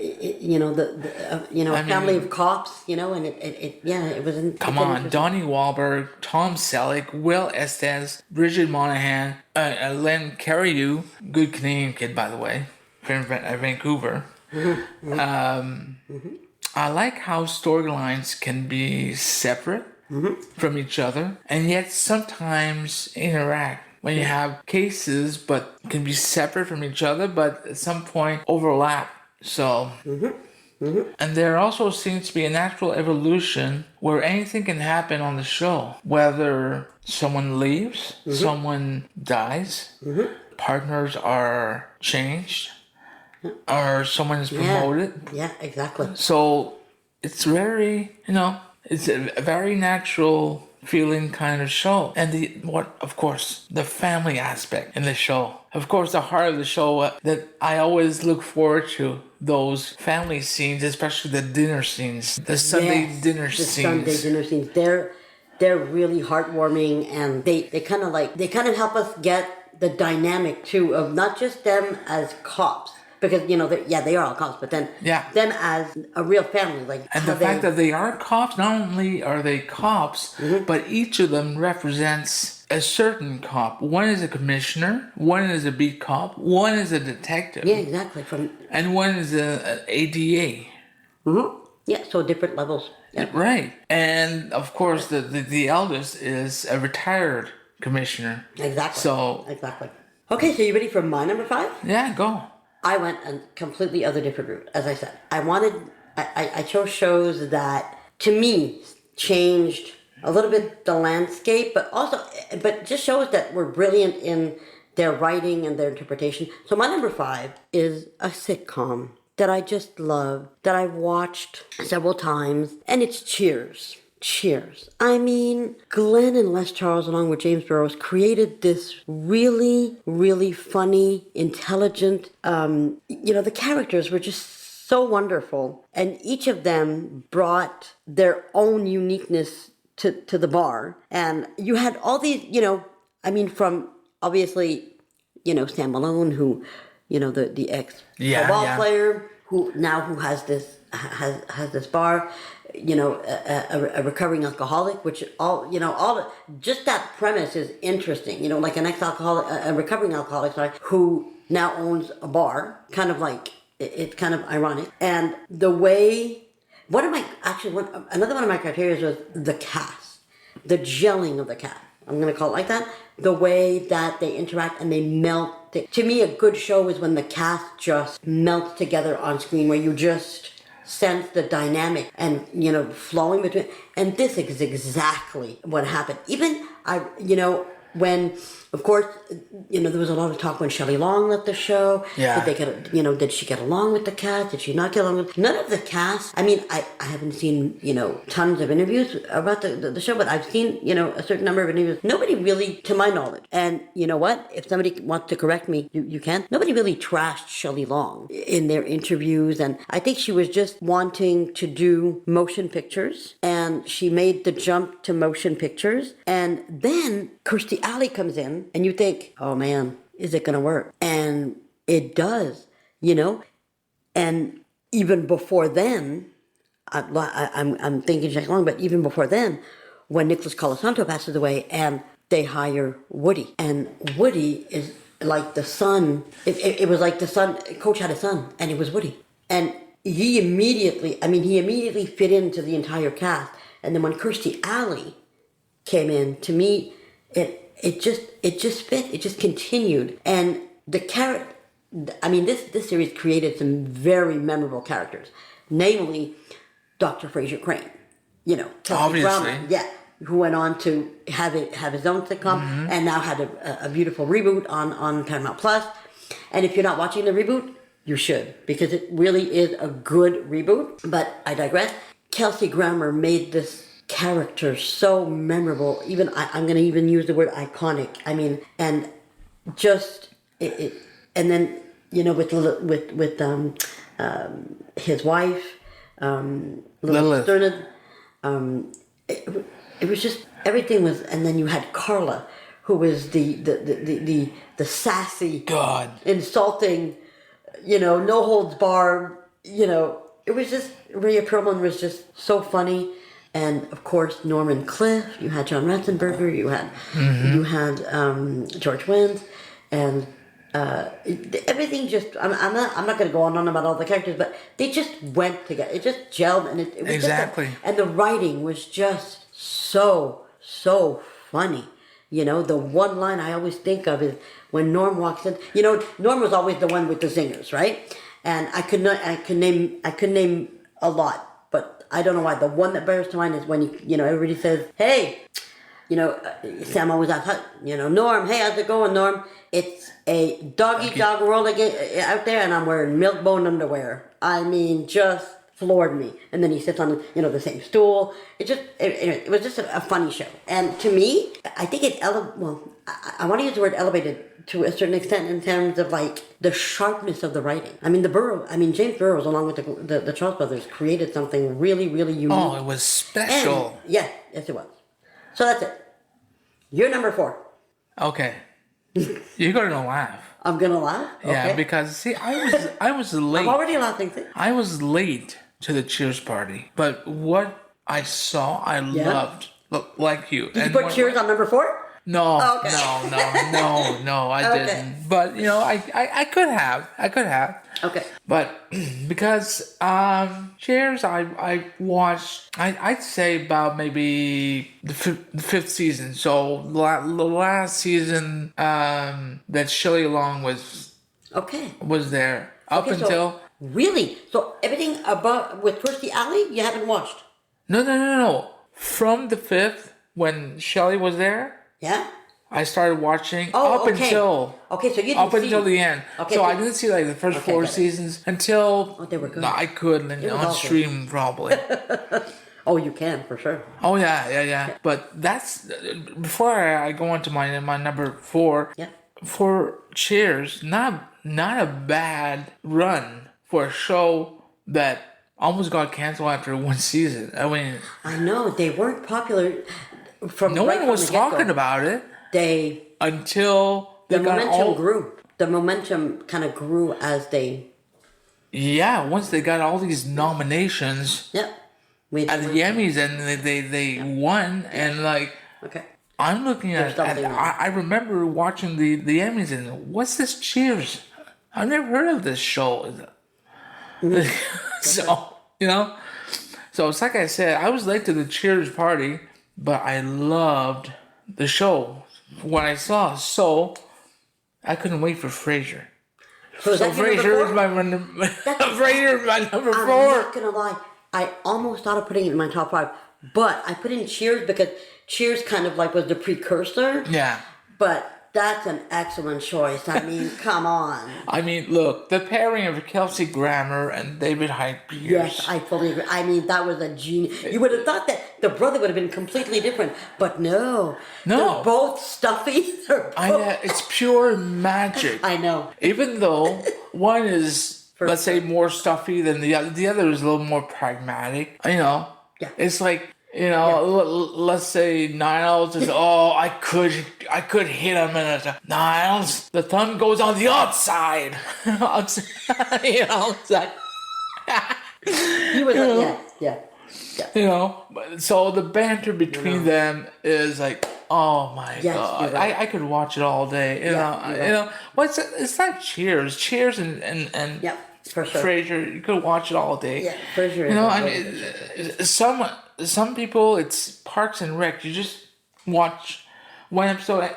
Speaker 2: family of cops, and it was.
Speaker 1: Come on, Donnie Wahlberg, Tom Selleck, Will Estes, Bridget Monahan, Len Cariou, good Canadian kid, by the way, from Vancouver. I like how storylines can be separate from each other, and yet sometimes interact. When you have cases, but can be separate from each other, but at some point overlap. So, and there also seems to be a natural evolution where anything can happen on the show. Whether someone leaves, someone dies, partners are changed, or someone is promoted.
Speaker 2: Yeah, exactly.
Speaker 1: So it's very, it's a very natural feeling kind of show. And of course, the family aspect in the show. Of course, the heart of the show that I always look forward to, those family scenes, especially the dinner scenes, the Sunday dinner scenes.
Speaker 2: Sunday dinner scenes. They're really heartwarming, and they kind of help us get the dynamic too of not just them as cops. Because, they are all cops, but then them as a real family.
Speaker 1: And the fact that they are cops, not only are they cops, but each of them represents a certain cop. One is a commissioner, one is a beat cop, one is a detective.
Speaker 2: Yeah, exactly.
Speaker 1: And one is an ADA.
Speaker 2: Yeah, so different levels. Yeah.
Speaker 1: Right. And, of course, the eldest is a retired commissioner.
Speaker 2: Exactly. Exactly. Okay, so you ready for my number 5?
Speaker 1: Yeah, go.
Speaker 2: I went a completely other different route, as I said. I chose shows that, to me, changed a little bit the landscape, but just shows that were brilliant in their writing and their interpretation. So my number 5 is a sitcom that I just love, that I've watched several times, and it's Cheers. Cheers. I mean, Glenn and Les Charles, along with James Burrows, created this really, really funny, intelligent, the characters were just so wonderful. And each of them brought their own uniqueness to the bar. And you had all these, from obviously, Sam Malone, who, the ex ball player, who has this bar, a recovering alcoholic, which just that premise is interesting. Like an ex-alcoholic, a recovering alcoholic, sorry, who now owns a bar, kind of like, it's kind of ironic. And the way, another one of my criteria was the cast, the gelling of the cast. I'm going to call it like that. The way that they interact and they melt. To me, a good show is when the cast just melts together on screen, where you just sense the dynamic and, flowing between. And this is exactly what happened. Even, when, of course, there was a lot of talk when Shelley Long left the show.
Speaker 1: Yeah.
Speaker 2: Did she get along with the cast? Did she not get along with? None of the cast. I mean, I haven't seen, tons of interviews about the show, but I've seen, a certain number of interviews. Nobody really, to my knowledge. And you know what? If somebody wants to correct me, you can. Nobody really trashed Shelley Long in their interviews. And I think she was just wanting to do motion pictures. And she made the jump to motion pictures. And then Kirstie Alley comes in, and you think, oh man, is it going to work? And it does, And even before then, I'm thinking Jack Long, but even before then, when Nicholas Colasanto passes away, and they hire Woody, and Woody is like the son. It was like the son. Coach had a son, and it was Woody, and he immediately fit into the entire cast. And then when Kirstie Alley came in, to me, it just fit. It just continued. And the character, this series created some very memorable characters, namely Dr. Fraser Crane.
Speaker 1: Obviously,
Speaker 2: Drama, who went on to have his own sitcom, and now had a beautiful reboot on Paramount Plus. And if you're not watching the reboot, you should, because it really is a good reboot. But I digress. Kelsey Grammer made this character so memorable. Even I'm going to even use the word iconic. And just it and then with his wife, Lilith Sternad, it was just everything was. And then you had Carla, who was the sassy, insulting, no holds barred. It was just, Rhea Perlman was just so funny. And of course, Norman Cliff. You had John Ratzenberger. You had George Wendt, and everything just. I'm not going to go on about all the characters, but they just went together. It just gelled, and it was
Speaker 1: exactly.
Speaker 2: And the writing was just so funny. The one line I always think of is when Norm walks in. Norm was always the one with the zingers, right? And I could name a lot. But I don't know why. The one that bears to mind is when everybody says, "Hey," Sam always asks, "Norm, hey, how's it going, Norm?" It's a dog world out there, and I'm wearing milk bone underwear. Just floored me. And then he sits on the same stool. It was just a funny show. And to me, I think I want to use the word elevated to a certain extent in terms of like the sharpness of the writing. James Burrows, along with the Charles brothers, created something really, really unique.
Speaker 1: Oh, it was special.
Speaker 2: And, yes, it was. So that's it. You're number 4.
Speaker 1: Okay. You're gonna laugh.
Speaker 2: I'm gonna laugh? Okay.
Speaker 1: Yeah, because see, I was late.
Speaker 2: I'm already laughing.
Speaker 1: I was late to the Cheers party, but what I saw, I loved. Look, like you.
Speaker 2: Did you put Cheers on number 4?
Speaker 1: No,
Speaker 2: okay.
Speaker 1: no, I didn't. But I could have.
Speaker 2: Okay.
Speaker 1: But because Cheers, I watched. I'd say about maybe the fifth season. So the last season that Shelley Long was there up until.
Speaker 2: So, really? So everything about with Kirstie Alley you haven't watched?
Speaker 1: No. From the 5th when Shelley was there. Yeah. I started watching until
Speaker 2: so you didn't
Speaker 1: until the end. Okay, so I didn't see like the first 4 seasons until
Speaker 2: they were good.
Speaker 1: I couldn't on stream probably.
Speaker 2: Oh, you can for sure.
Speaker 1: Oh yeah. But that's before I go on to my number 4. Yeah. For Cheers, not a bad run for a show that almost got canceled after one season. I mean,
Speaker 2: I know they weren't popular from
Speaker 1: no
Speaker 2: right
Speaker 1: one
Speaker 2: from
Speaker 1: was
Speaker 2: the get-go.
Speaker 1: talking about it
Speaker 2: They
Speaker 1: until they
Speaker 2: the
Speaker 1: got
Speaker 2: momentum
Speaker 1: all.
Speaker 2: grew. The momentum kind of grew as they.
Speaker 1: Yeah, once they got all these nominations
Speaker 2: Yep. We
Speaker 1: at the Emmys and they won, and like
Speaker 2: Okay.
Speaker 1: I'm looking
Speaker 2: There's
Speaker 1: at
Speaker 2: something there.
Speaker 1: I remember watching the Emmys and what's this Cheers? I've never heard of this show. So you know, so it's like I said, I was late to the Cheers party, but I loved the show when I saw. So I couldn't wait for Frasier.
Speaker 2: So, is
Speaker 1: So
Speaker 2: that your number
Speaker 1: Frasier is
Speaker 2: four?
Speaker 1: Frasier is my number
Speaker 2: I'm
Speaker 1: 4.
Speaker 2: not gonna lie. I almost thought of putting it in my top 5, but I put in Cheers because Cheers kind of like was the precursor.
Speaker 1: Yeah.
Speaker 2: But that's an excellent choice. I mean, come on.
Speaker 1: I mean, look, the pairing of Kelsey Grammer and David Hyde Pierce.
Speaker 2: Yes, I fully agree. I mean, that was a genius. You would have thought that the brother would have been completely different, but no.
Speaker 1: No.
Speaker 2: They're both stuffy.
Speaker 1: It's pure magic.
Speaker 2: I know.
Speaker 1: Even though one is, let's say, more stuffy than the other. The other is a little more pragmatic. You know,
Speaker 2: Yeah.
Speaker 1: it's like, you know, let's say Niles is, I could hit him in a Niles. The thumb goes on the outside. You know, it's like,
Speaker 2: He was, yeah.
Speaker 1: you know. So the banter between them is like, oh my
Speaker 2: Yes,
Speaker 1: god,
Speaker 2: you're right.
Speaker 1: I could watch it all day. You know, it's like Cheers and
Speaker 2: Yeah, for sure.
Speaker 1: Frasier. You could watch it all day.
Speaker 2: Yeah, Frasier.
Speaker 1: You know, I mean, some people it's Parks and Rec. You just watch one episode,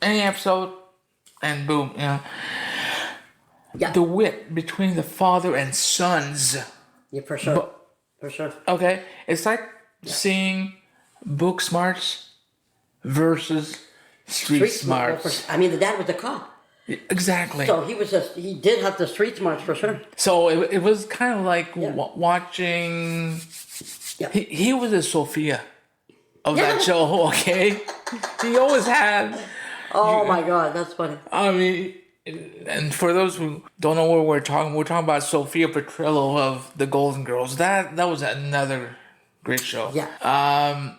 Speaker 1: any episode, and boom. You know,
Speaker 2: Yeah.
Speaker 1: the wit between the father and sons.
Speaker 2: Yeah, for sure. For sure.
Speaker 1: Okay, it's like seeing book smarts versus street smarts.
Speaker 2: I mean, the dad was a cop.
Speaker 1: Exactly.
Speaker 2: So he did have the street smarts for sure.
Speaker 1: So it was kind of like watching.
Speaker 2: Yeah.
Speaker 1: He was a Sophia of that show. Okay, he always had.
Speaker 2: Oh my God, that's funny.
Speaker 1: I mean, and for those who don't know what we're talking about Sophia Petrillo of the Golden Girls. That was another great show.
Speaker 2: Yeah.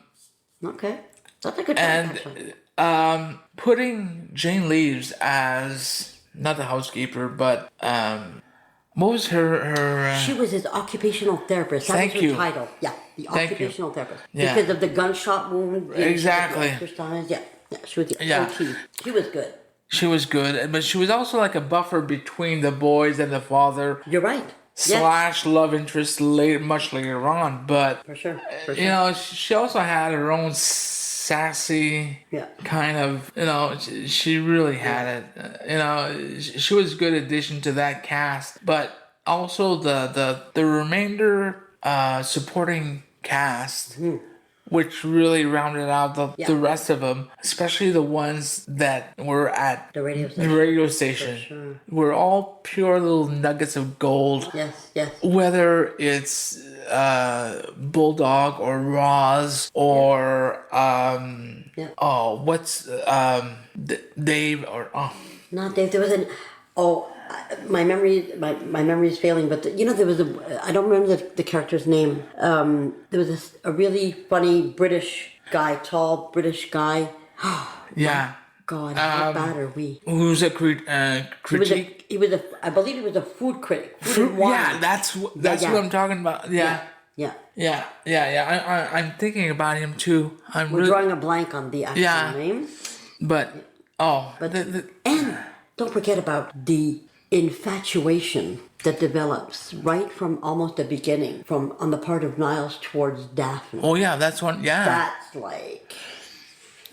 Speaker 2: Okay. That's a good point, actually.
Speaker 1: And putting Jane Leaves as not the housekeeper, but what was her?
Speaker 2: She was his occupational therapist. That
Speaker 1: Thank
Speaker 2: was her
Speaker 1: you.
Speaker 2: title. Yeah, the
Speaker 1: Thank you.
Speaker 2: occupational therapist.
Speaker 1: Yeah.
Speaker 2: Because of the gunshot wound.
Speaker 1: Exactly.
Speaker 2: Exercise. Yeah. She was the
Speaker 1: Yeah.
Speaker 2: OT. She was good.
Speaker 1: She was good, but she was also like a buffer between the boys and the father.
Speaker 2: You're right.
Speaker 1: Slash love interest much later on, but
Speaker 2: For sure. For sure.
Speaker 1: you know, she also had her own sassy kind of, you know, she really had it. You know, she was a good addition to that cast, but also the remainder supporting cast, which really rounded out the rest of them, especially the ones that were at
Speaker 2: The radio station.
Speaker 1: the radio station.
Speaker 2: sure.
Speaker 1: Were all pure little nuggets of gold.
Speaker 2: Yes. Yes.
Speaker 1: Whether it's Bulldog or Roz or what's Dave or
Speaker 2: Not Dave. There was an. My memory is failing. But there was I don't remember the character's name. There was a really funny British guy, tall British guy.
Speaker 1: yeah.
Speaker 2: God, how bad are we?
Speaker 1: Who's a critic?
Speaker 2: I believe he was a food critic. Food and wine.
Speaker 1: Yeah, that's what I'm talking about. Yeah. I'm thinking about him too.
Speaker 2: We're drawing a blank on the actual name.
Speaker 1: But
Speaker 2: and don't forget about the infatuation that develops right from almost the beginning, from on the part of Niles towards Daphne.
Speaker 1: Oh yeah, that's one. Yeah,
Speaker 2: that's like.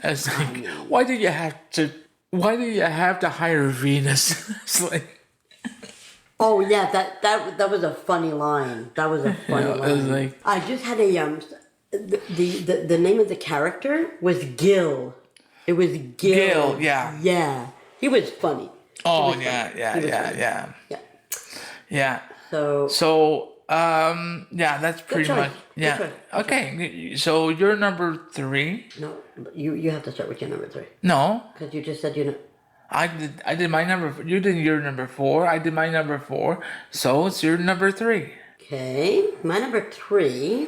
Speaker 1: It's like, why did you have to hire Venus? It's like.
Speaker 2: Oh yeah, that was a funny line. That was a funny line.
Speaker 1: It was like,
Speaker 2: I just had a the name of the character was Gil. It was Gil.
Speaker 1: Gil, yeah.
Speaker 2: Yeah. He was funny.
Speaker 1: Oh
Speaker 2: was
Speaker 1: yeah. Yeah.
Speaker 2: So
Speaker 1: that's pretty
Speaker 2: choice.
Speaker 1: much
Speaker 2: Good choice.
Speaker 1: Okay, so you're number 3.
Speaker 2: no, you have to start with your number 3.
Speaker 1: No.
Speaker 2: Because you just said
Speaker 1: I did my number. You did your number 4. I did my number 4. So it's your number 3.
Speaker 2: Okay, my number 3,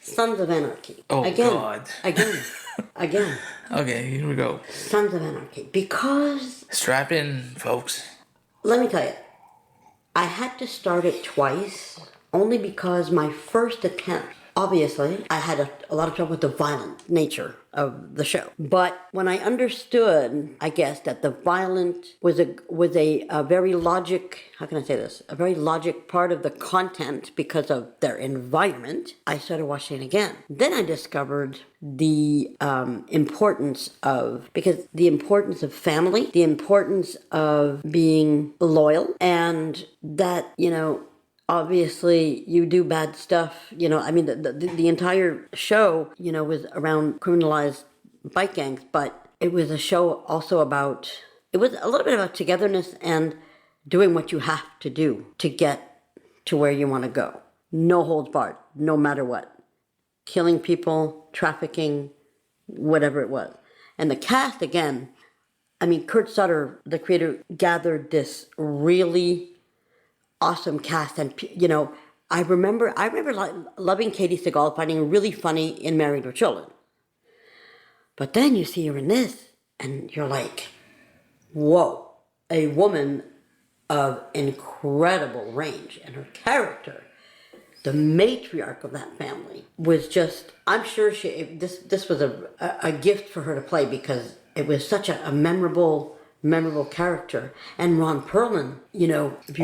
Speaker 2: Sons of Anarchy.
Speaker 1: Oh, God.
Speaker 2: Again.
Speaker 1: Okay, here we go.
Speaker 2: Sons of Anarchy. Because,
Speaker 1: Strap in, folks.
Speaker 2: let me tell you, I had to start it twice, only because my first attempt, obviously, I had a lot of trouble with the violent nature of the show. But when I understood, I guess, that the violent was a very logic, how can I say this? A very logic part of the content because of their environment, I started watching it again. Then I discovered the importance of family, the importance of being loyal, and that, obviously you do bad stuff, I mean, the entire show, was around criminalized bike gangs, but it was a show also about, it was a little bit about togetherness and doing what you have to do to get to where you want to go. No holds barred, no matter what. Killing people, trafficking, whatever it was. And the cast, again, I mean, Kurt Sutter, the creator, gathered this really awesome cast, and I remember loving Katie Sagal, finding her really funny in Married with Children. But then you see her in this, and you're like, whoa, a woman of incredible range, and her character, the matriarch of that family, was just, I'm sure this was a gift for her to play, because it was such a memorable character. And Ron Perlman,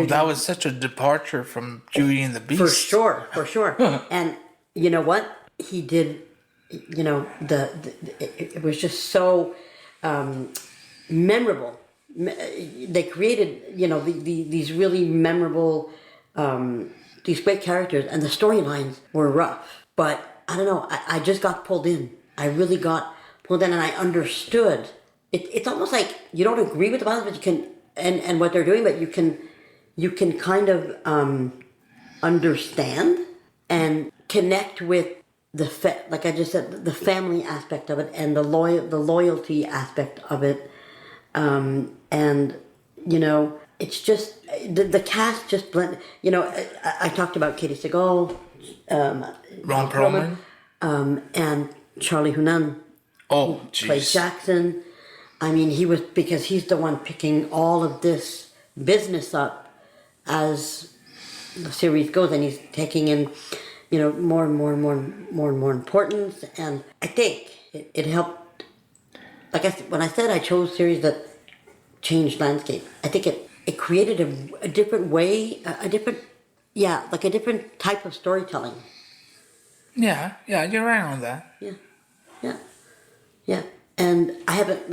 Speaker 1: that was such a departure from Beauty and the Beast.
Speaker 2: For sure. And you know what? He did, it was just so memorable. They created, these really memorable, these great characters, and the storylines were rough. But I don't know, I just got pulled in. I really got pulled in, and I understood. It's almost like you don't agree with the violence, but you can, and what they're doing, but you can kind of understand and connect with like I just said, the family aspect of it, and the loyalty aspect of it, and it's just the cast just blend. I talked about Katie Sagal,
Speaker 1: Ron Perlman,
Speaker 2: and Charlie Hunnam.
Speaker 1: Oh,
Speaker 2: played Jackson. I mean, because he's the one picking all of this business up as the series goes, and he's taking in, more and more importance. And I think it helped. Like when I said I chose series that changed landscape, I think it created a different way, a different type of storytelling.
Speaker 1: Yeah, you're right on that.
Speaker 2: Yeah. And I haven't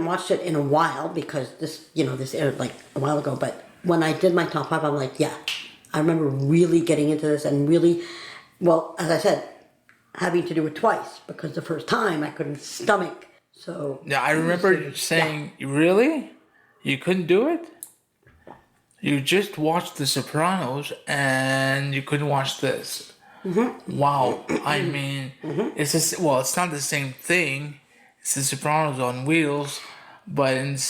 Speaker 2: watched it in a while, because this aired like a while ago, but when I did my top 5, I'm like, yeah, I remember really getting into this, and really, well, as I said, having to do it twice, because the first time I couldn't stomach, so.
Speaker 1: Yeah, I remember saying, really? You couldn't do it? You just watched The Sopranos, and you couldn't watch this. Mm-hmm. Wow, I mean, it's not the same thing. It's The Sopranos on wheels, but it's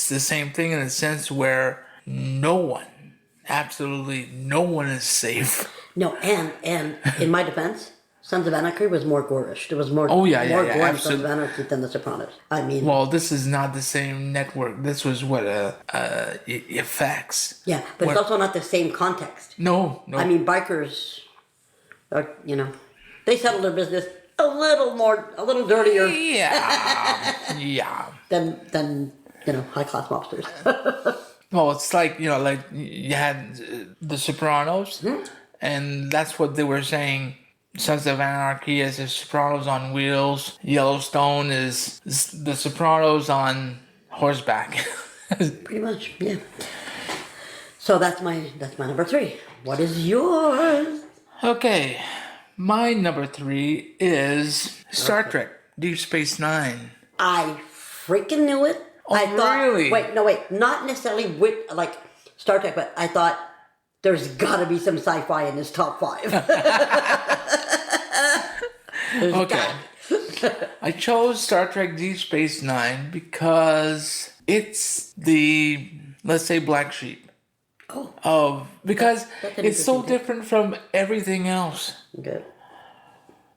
Speaker 1: the same thing in the sense where absolutely no one is safe.
Speaker 2: No, and in my defense, Sons of Anarchy was more gore-ish. There was more gore in Sons of Anarchy than The Sopranos. I mean,
Speaker 1: well, this is not the same network. This was FX.
Speaker 2: Yeah, but it's also not the same context.
Speaker 1: No.
Speaker 2: I mean, bikers. They settle their business a little dirtier. Yeah. than high class mobsters.
Speaker 1: Well, it's like you had The Sopranos, and that's what they were saying. Sons of Anarchy is The Sopranos on wheels. Yellowstone is The Sopranos on horseback.
Speaker 2: Pretty much, yeah. So that's my number 3. What is yours?
Speaker 1: Okay, my number 3 is Star Trek: Deep Space Nine.
Speaker 2: I freaking knew it.
Speaker 1: Oh,
Speaker 2: I thought,
Speaker 1: really?
Speaker 2: Wait, not necessarily with like Star Trek, but I thought there's got to be some sci-fi in this top 5.
Speaker 1: Okay. I chose Star Trek Deep Space Nine because it's the, let's say, black sheep because
Speaker 2: that's an
Speaker 1: it's so
Speaker 2: interesting take.
Speaker 1: different from everything else.
Speaker 2: Good.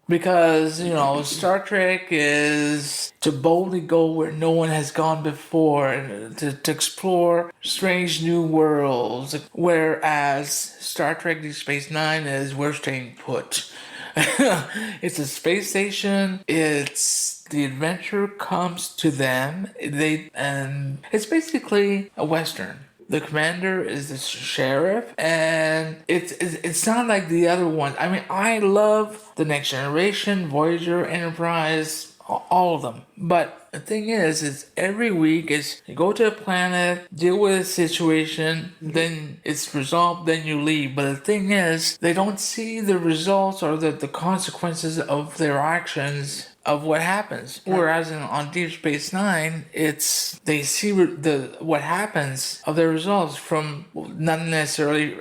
Speaker 1: Because, Star Trek is to boldly go where no one has gone before and to explore strange new worlds. Whereas Star Trek Deep Space Nine is we're staying put. It's a space station. It's the adventure comes to them. And it's basically a Western. The commander is the sheriff, and it's not like the other ones. I mean, I love the Next Generation, Voyager, Enterprise, all of them. But the thing is every week is you go to a planet, deal with a situation, then it's resolved, then you leave. But the thing is, they don't see the results or the consequences of their actions of what happens. Whereas on Deep Space Nine, they see what happens of their results from not necessarily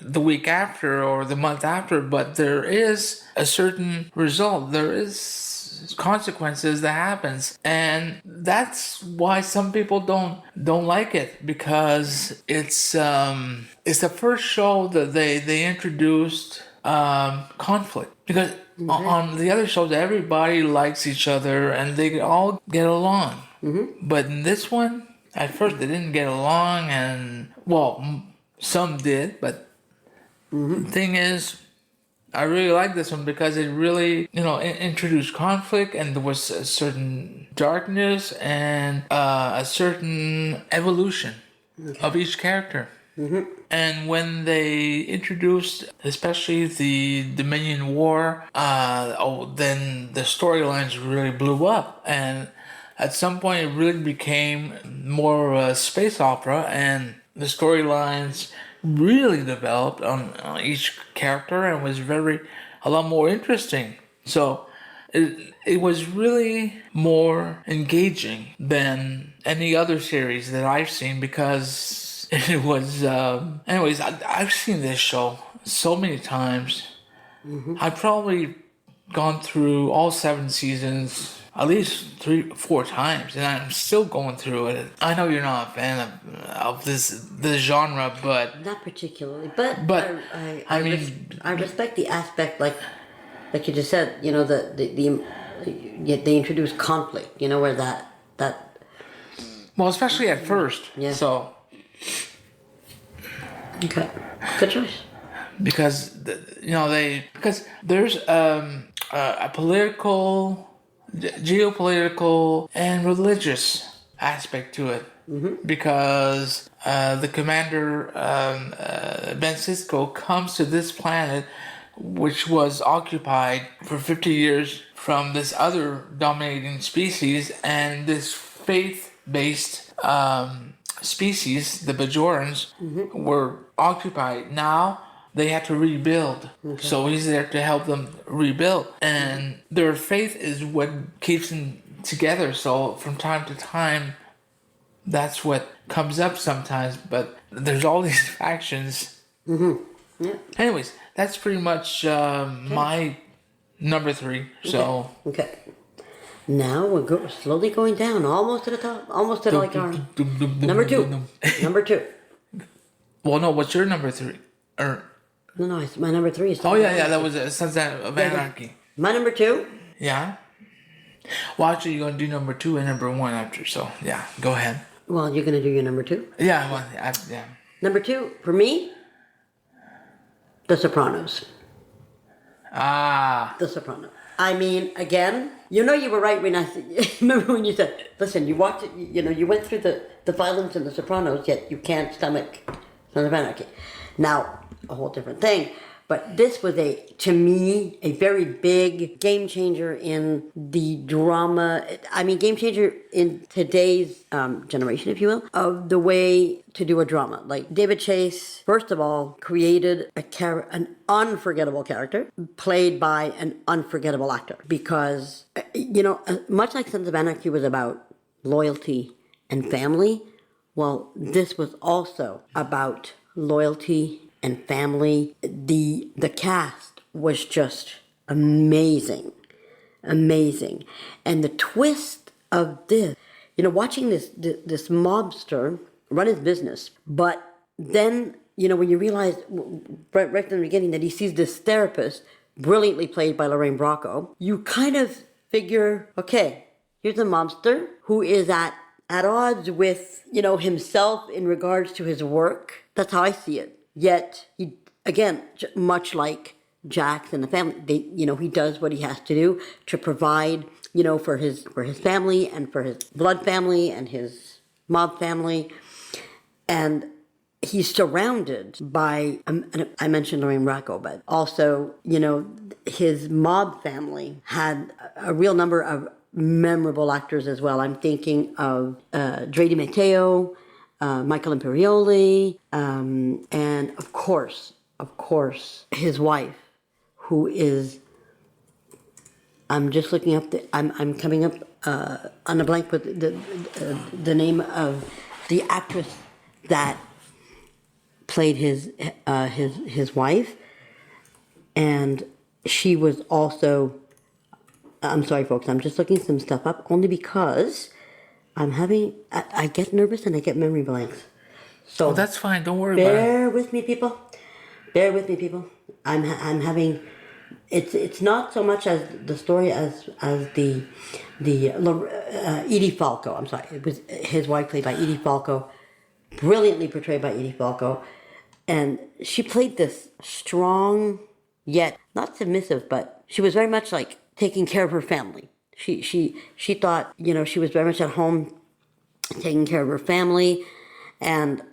Speaker 1: the week after or the month after, but there is a certain result. There is consequences that happens, and that's why some people don't like it, because it's the first show that they introduced conflict, because on the other shows everybody likes each other and they all get along, but in this one at first they didn't get along, and some did, but the thing is, I really like this one because it really, introduced conflict, and there was a certain darkness and a certain evolution of each character. And when they introduced, especially the Dominion War, then the storylines really blew up, and at some point it really became more of a space opera, and the storylines really developed on each character and was a lot more interesting. So it was really more engaging than any other series that I've seen, because it was anyways, I've seen this show so many times. I've probably gone through all 7 seasons at least 3-4 times, and I'm still going through it. I know you're not a fan of this genre, but
Speaker 2: Not particularly, but
Speaker 1: I mean,
Speaker 2: I respect the aspect, like you just said. They introduce conflict. Where that.
Speaker 1: well, especially at first.
Speaker 2: Yeah.
Speaker 1: So
Speaker 2: Okay, good choice.
Speaker 1: because because there's a political, geopolitical, and religious aspect to it. Because the commander, Ben Sisko, comes to this planet, which was occupied for 50 years from this other dominating species, and this faith-based species, the Bajorans, were occupied. Now they had to rebuild. So he's there to help them rebuild. And their faith is what keeps them together. So from time to time, that's what comes up sometimes. But there's all these factions.
Speaker 2: Yeah.
Speaker 1: Anyways, that's pretty much my number 3. So
Speaker 2: Okay. Now we're slowly going down, almost to the top, almost to like our number 2. Number 2.
Speaker 1: well, no, what's your number 3?
Speaker 2: No, it's my number 3 is.
Speaker 1: Oh yeah, that was Sons of Anarchy.
Speaker 2: My number 2.
Speaker 1: Yeah. Well, actually, you're gonna do number 2 and number 1 after. So yeah, go ahead.
Speaker 2: Well, you're gonna do your number 2.
Speaker 1: Yeah, well, yeah.
Speaker 2: Number 2 for me, The Sopranos.
Speaker 1: Ah.
Speaker 2: The Sopranos. I mean, again, you were right when remember when you said, listen, you watched it, you went through the violence in The Sopranos, yet you can't stomach Sons of Anarchy. Now, a whole different thing, but this was to me, a very big game changer in the drama. I mean, game changer in today's generation, if you will, of the way to do a drama. Like David Chase, first of all, created an unforgettable character played by an unforgettable actor, because much like Sons of Anarchy was about loyalty and family, well, this was also about loyalty and family. The cast was just amazing. amazing. And the twist of this, watching this mobster run his business, but then, when you realize right from the beginning that he sees this therapist, brilliantly played by Lorraine Bracco, you kind of figure, okay, here's a mobster who is at odds with, himself in regards to his work. That's how I see it. Yet, he, again, much like Jax and the family, he does what he has to do to provide, for his family and for his blood family and his mob family. And he's surrounded by, I mentioned Lorraine Bracco, but also, his mob family had a real number of memorable actors as well. I'm thinking of Dre DiMatteo, Michael Imperioli, and of course, his wife, who is, I'm just looking up, I'm coming up on a blank with the name of the actress that played his wife, and she was also, I'm sorry folks, I'm just looking some stuff up only because I get nervous and I get memory blanks. So
Speaker 1: that's fine, don't worry about it.
Speaker 2: Bear with me people. I'm having, it's not so much as the story as the Edie Falco, I'm sorry, it was his wife played by Edie Falco, brilliantly portrayed by Edie Falco, and she played this strong yet not submissive, but she was very much like taking care of her family. She thought, she was very much at home taking care of her family, and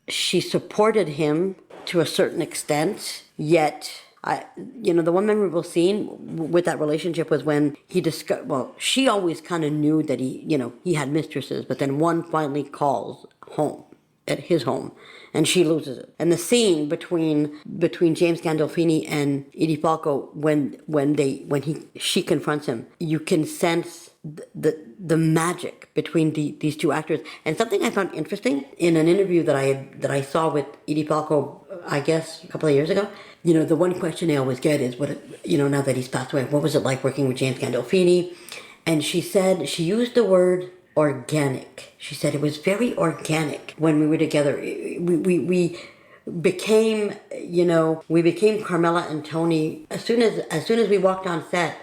Speaker 2: she supported him to a certain extent, yet the one memorable scene with that relationship was when he discovered, well, she always kind of knew that he had mistresses, but then one finally calls home, at his home, and she loses it. And the scene between James Gandolfini and Edie Falco when she confronts him, you can sense the magic between these two actors. And something I found interesting in an interview that I saw with Edie Falco, I guess a couple of years ago, the one question I always get is now that he's passed away, what was it like working with James Gandolfini? And she said, she used the word organic. She said it was very organic when we were together. We became, Carmela and Tony as soon as we walked on set.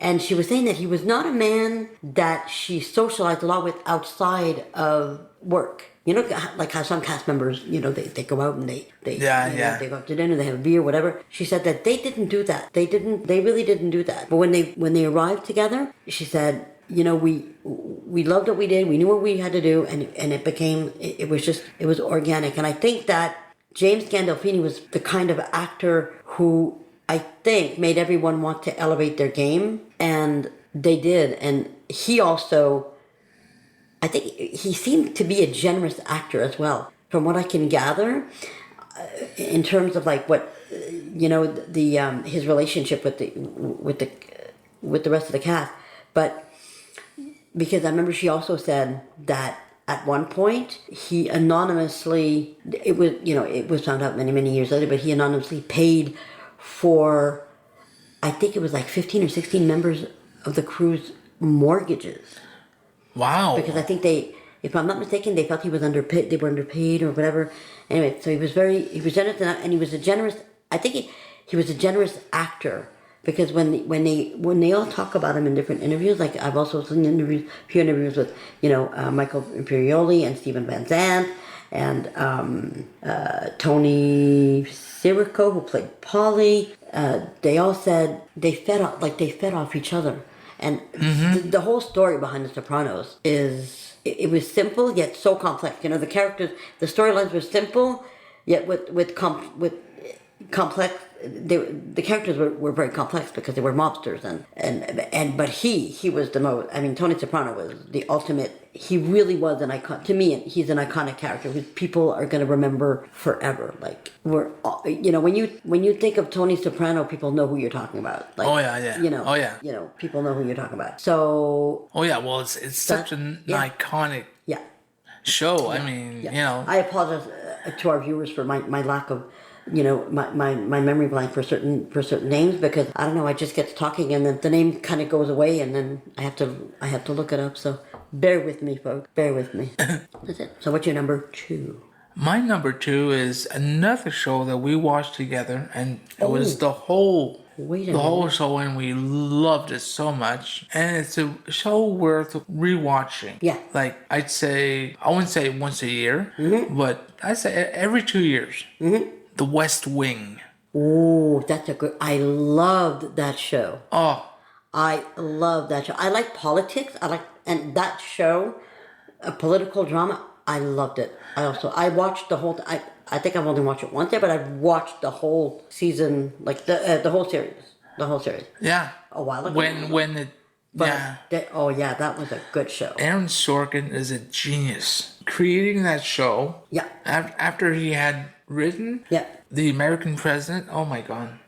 Speaker 2: And she was saying that he was not a man that she socialized a lot with outside of work. Like how some cast members, they go out and they go out to dinner, they have a beer, whatever. She said that they didn't do that. They really didn't do that. But when they arrived together, she said, we loved what we did. We knew what we had to do, and it was organic. And I think that James Gandolfini was the kind of actor who I think made everyone want to elevate their game, and they did. And he also, I think he seemed to be a generous actor as well, from what I can gather, in terms of like what, his relationship with the rest of the cast. But because I remember she also said that at one point he anonymously, it was found out many years later, but he anonymously paid for, I think it was like 15 or 16 members of the crew's mortgages.
Speaker 1: Wow.
Speaker 2: Because I think if I'm not mistaken, they felt he was underpaid, they were underpaid or whatever. Anyway, so he was generous, and he was a generous, I think he was a generous actor. Because when they all talk about him in different interviews, like I've also seen a few interviews with, Michael Imperioli and Stephen Van Zandt and Tony Sirico, who played Polly. They all said they fed off each other. And the whole story behind The Sopranos is, it was simple yet so complex. The characters, the storylines were simple, yet with complex. The characters were very complex because they were mobsters, but he was the most. I mean, Tony Soprano was the ultimate. He really was an icon to me. He's an iconic character who people are going to remember forever. Like when you think of Tony Soprano, people know who you're talking about. Like,
Speaker 1: oh yeah.
Speaker 2: People know who you're talking about. So.
Speaker 1: Oh yeah. Well, it's such an iconic.
Speaker 2: Yeah.
Speaker 1: Show.
Speaker 2: Yeah.
Speaker 1: I mean,
Speaker 2: I apologize to our viewers for my lack of my memory blank for certain names because I don't know, I just get to talking and then the name kind of goes away and then I have to look it up. So bear with me, folks. Bear with me. That's it. So what's your number 2?
Speaker 1: My number 2 is another show that we watched together, and it was the whole show, and we loved it so much. And it's a show worth rewatching.
Speaker 2: Yeah.
Speaker 1: Like I wouldn't say once a year, but I'd say every 2 years. The West Wing.
Speaker 2: Oh, that's a good. I loved that show.
Speaker 1: Oh,
Speaker 2: I love that show. I like politics. And that show, a political drama. I loved it. I watched the whole. I think I've only watched it once there, but I've watched the whole season, like the whole series,
Speaker 1: yeah.
Speaker 2: a while ago.
Speaker 1: When it. Yeah.
Speaker 2: That was a good show.
Speaker 1: Aaron Sorkin is a genius. Creating that show.
Speaker 2: Yeah.
Speaker 1: After he had written.
Speaker 2: Yeah.
Speaker 1: The American President, oh my God.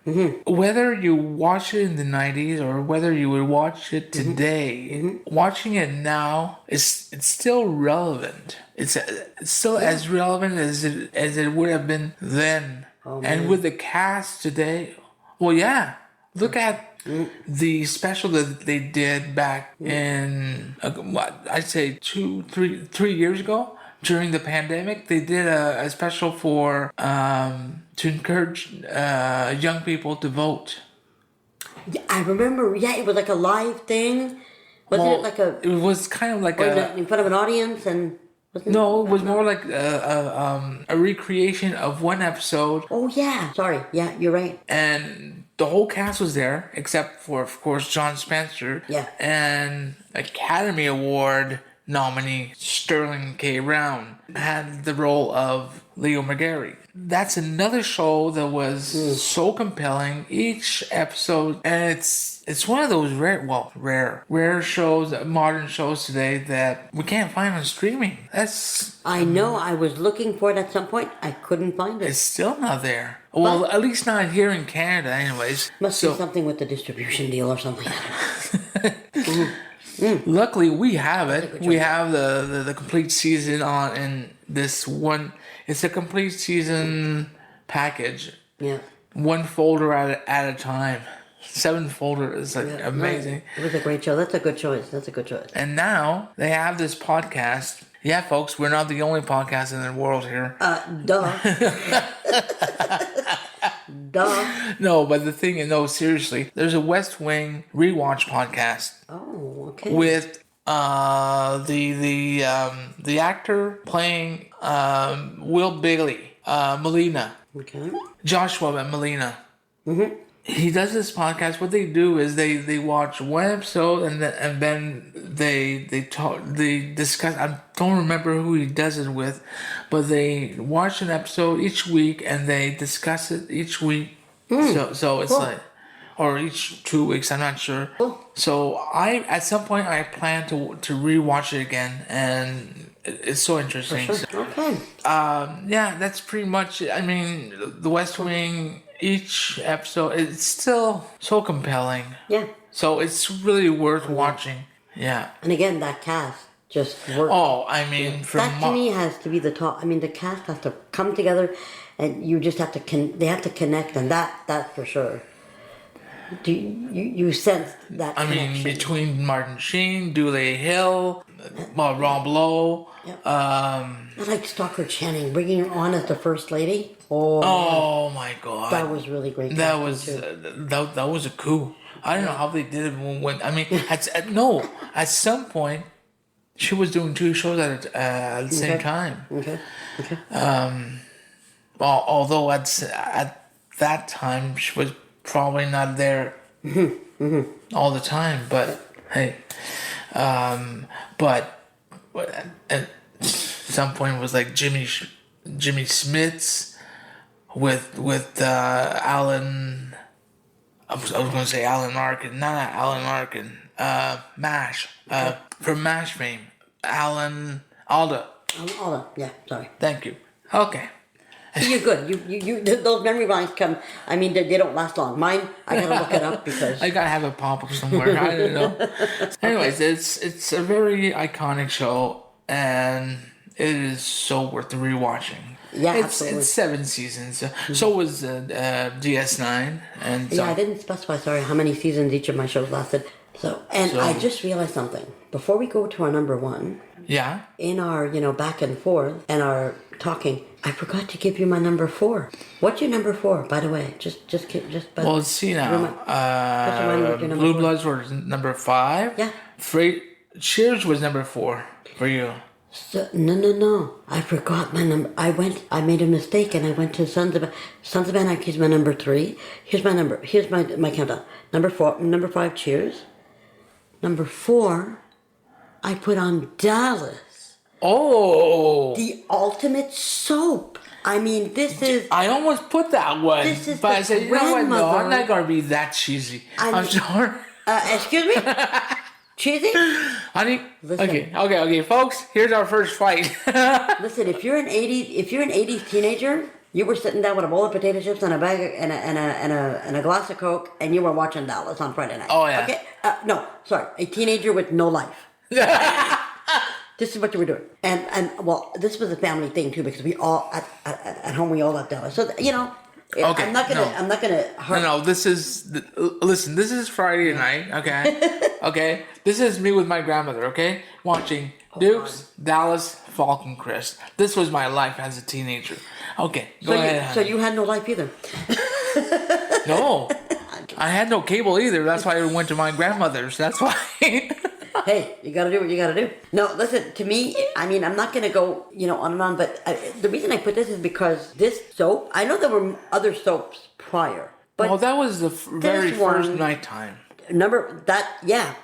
Speaker 1: Whether you watch it in the 90s or whether you would watch it today, watching it now, it's still relevant. It's still as relevant as it would have been then.
Speaker 2: Oh,
Speaker 1: and with the cast today, well, yeah, look at the special that they did back in, I'd say 3 years ago. During the pandemic, they did a special for to encourage young people to vote.
Speaker 2: Yeah, I remember. Yeah, it was like a live thing.
Speaker 1: It was kind of like
Speaker 2: in front of an audience and.
Speaker 1: No, it was more like a recreation of one episode.
Speaker 2: Oh yeah, sorry. Yeah, you're right.
Speaker 1: And the whole cast was there, except for, of course, John Spencer.
Speaker 2: Yeah.
Speaker 1: And Academy Award nominee Sterling K. Brown had the role of Leo McGarry. That's another show that was so compelling. Each episode, and it's one of those rare shows, modern shows today that we can't find on streaming.
Speaker 2: I know. I was looking for it at some point. I couldn't find it.
Speaker 1: It's still not there. Well, at least not here in Canada, anyways.
Speaker 2: Must be something with the distribution deal or something.
Speaker 1: Luckily, we have it. We have the complete season on in this one. It's a complete season package.
Speaker 2: Yeah.
Speaker 1: One folder at a time. 7 folders. Amazing.
Speaker 2: Right. It was a great show. That's a good choice.
Speaker 1: And now they have this podcast. Yeah, folks, we're not the only podcast in the world here.
Speaker 2: Duh. Duh.
Speaker 1: No, but seriously, there's a West Wing rewatch podcast.
Speaker 2: Oh, okay.
Speaker 1: With the actor playing Will Bigley, Molina.
Speaker 2: Okay.
Speaker 1: Joshua Molina. He does this podcast. What they do is they watch one episode and then they discuss. I don't remember who he does it with, but they watch an episode each week and they discuss it each week. So it's cool. Or each 2 weeks. I'm not sure.
Speaker 2: Cool.
Speaker 1: So at some point I plan to rewatch it again, and it's so interesting.
Speaker 2: For sure. Okay.
Speaker 1: Yeah, that's pretty much it. I mean, The West Wing. Each episode, it's still so compelling.
Speaker 2: Yeah.
Speaker 1: So it's really worth watching. Yeah.
Speaker 2: And again, that cast just works.
Speaker 1: Oh, I mean,
Speaker 2: that to me has to be the top. I mean, the cast has to come together, and you just have to. They have to connect, and that for sure. Do you sense that?
Speaker 1: I mean, between Martin Sheen, Dule Hill, Rob Lowe.
Speaker 2: Yep. I like Stockard Channing, bringing her on as the first lady.
Speaker 1: Oh my God!
Speaker 2: That was really great.
Speaker 1: That was a coup. I don't know how they did it when I mean, at some point, she was doing 2 shows at the same time.
Speaker 2: Okay.
Speaker 1: Although at that time she was probably not there all the time, but hey, but at some point it was like Jimmy Smits with Alan. I was going to say Alan Arkin, not Alan Arkin. MASH from MASH fame, Alan Alda.
Speaker 2: Alda, yeah, sorry.
Speaker 1: Thank you. Okay.
Speaker 2: You're good. You those memory blanks come. I mean, they don't last long. Mine, I gotta look it up because
Speaker 1: I gotta have a pop-up somewhere. I don't know. Anyways, it's a very iconic show, and It is so worth rewatching.
Speaker 2: Yeah,
Speaker 1: it's
Speaker 2: absolutely.
Speaker 1: it's 7 seasons. So was DS9, and so
Speaker 2: Yeah, I didn't specify, sorry, how many seasons each of my shows lasted. So, and
Speaker 1: So-
Speaker 2: I just realized something. Before we go to our number one,
Speaker 1: yeah.
Speaker 2: in our, back and forth and our talking, I forgot to give you my number 4. What's your number 4, by the way? Just.
Speaker 1: Well, let's see now.
Speaker 2: remind me of your number
Speaker 1: Blue
Speaker 2: 4.
Speaker 1: Bloods was number 5.
Speaker 2: Yeah.
Speaker 1: Cheers was number 4 for you.
Speaker 2: So, no. I forgot my number. I made a mistake and I went to Sons of Anarchy is my number 3. Here's my countdown. Number 5, Cheers. Number 4, I put on Dallas.
Speaker 1: Oh.
Speaker 2: The ultimate soap. I mean, this is...
Speaker 1: I almost put that one.
Speaker 2: This is
Speaker 1: but
Speaker 2: the
Speaker 1: I said, you know what? No,
Speaker 2: grandmother.
Speaker 1: I'm not going to be that cheesy.
Speaker 2: I
Speaker 1: I'm
Speaker 2: mean-
Speaker 1: sorry.
Speaker 2: Excuse me? Cheesy?
Speaker 1: Honey,
Speaker 2: Listen.
Speaker 1: okay, folks. Here's our first fight.
Speaker 2: Listen, if you're an 80s teenager, you were sitting down with a bowl of potato chips and a bag and a glass of Coke, and you were watching Dallas on Friday night.
Speaker 1: Oh, yeah.
Speaker 2: Okay. No, sorry, a teenager with no life. This is what you were doing, and well, this was a family thing too because we all at home we all loved Dallas. So
Speaker 1: Okay,
Speaker 2: I'm not gonna.
Speaker 1: No, this is listen. This is Friday night. Okay, okay. This is me with my grandmother. Okay, watching Dukes, Dallas, Falcon Crest. This was my life as a teenager. Okay, go ahead.
Speaker 2: So you had no life either.
Speaker 1: No, I had no cable either. That's why I went to my grandmother's. That's why.
Speaker 2: Hey, you gotta do what you gotta do. No, listen, to me, I mean, I'm not gonna go, on and on, but the reason I put this is because this soap, I know there were other soaps prior, but
Speaker 1: Well, that was the very
Speaker 2: this one-
Speaker 1: first nighttime.
Speaker 2: yeah.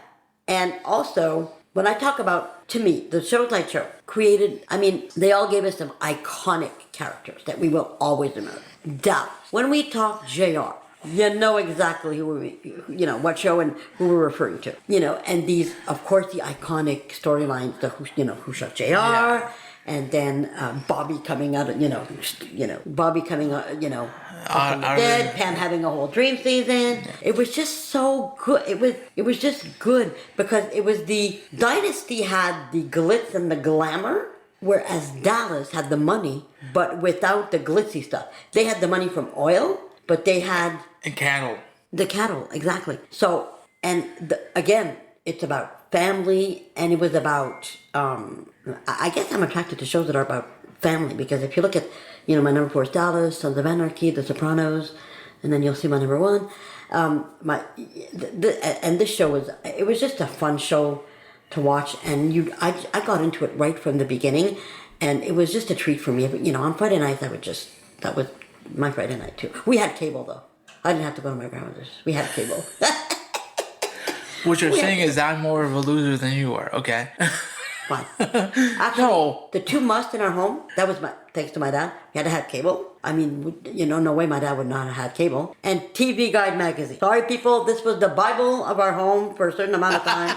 Speaker 2: And also, when I talk about, to me, the shows I chose created, I mean, they all gave us some iconic characters that we will always remember. Dallas. When we talk JR, you know exactly what show and who we're referring to. And these, of course, the iconic storylines, Who Shot JR,
Speaker 1: Yeah.
Speaker 2: and then Bobby coming out, Bobby coming out, from the
Speaker 1: I
Speaker 2: dead,
Speaker 1: remember.
Speaker 2: Pam having a whole dream season. It was just so good. It was just good because it was the Dynasty had the glitz and the glamour, whereas Dallas had the money, but without the glitzy stuff. They had the money from oil, but they had
Speaker 1: And cattle.
Speaker 2: the cattle, exactly. So, and again, it's about family, and it was about, I guess I'm attracted to shows that are about family, because if you look at, my number 4 is Dallas, Sons of Anarchy, The Sopranos, and then you'll see my number 1. And this show it was just a fun show to watch, and I got into it right from the beginning, and it was just a treat for me. But, on Friday nights, that was my Friday night too. We had cable though. I didn't have to go to my grandmother's. We had cable.
Speaker 1: What you're saying is I'm more of a loser than you are. Okay.
Speaker 2: Fine. Actually,
Speaker 1: No.
Speaker 2: the 2 musts in our home, that was thanks to my dad. We had to have cable. I mean, no way my dad would not have had cable. And TV Guide magazine. Sorry people, this was the Bible of our home for a certain amount of time.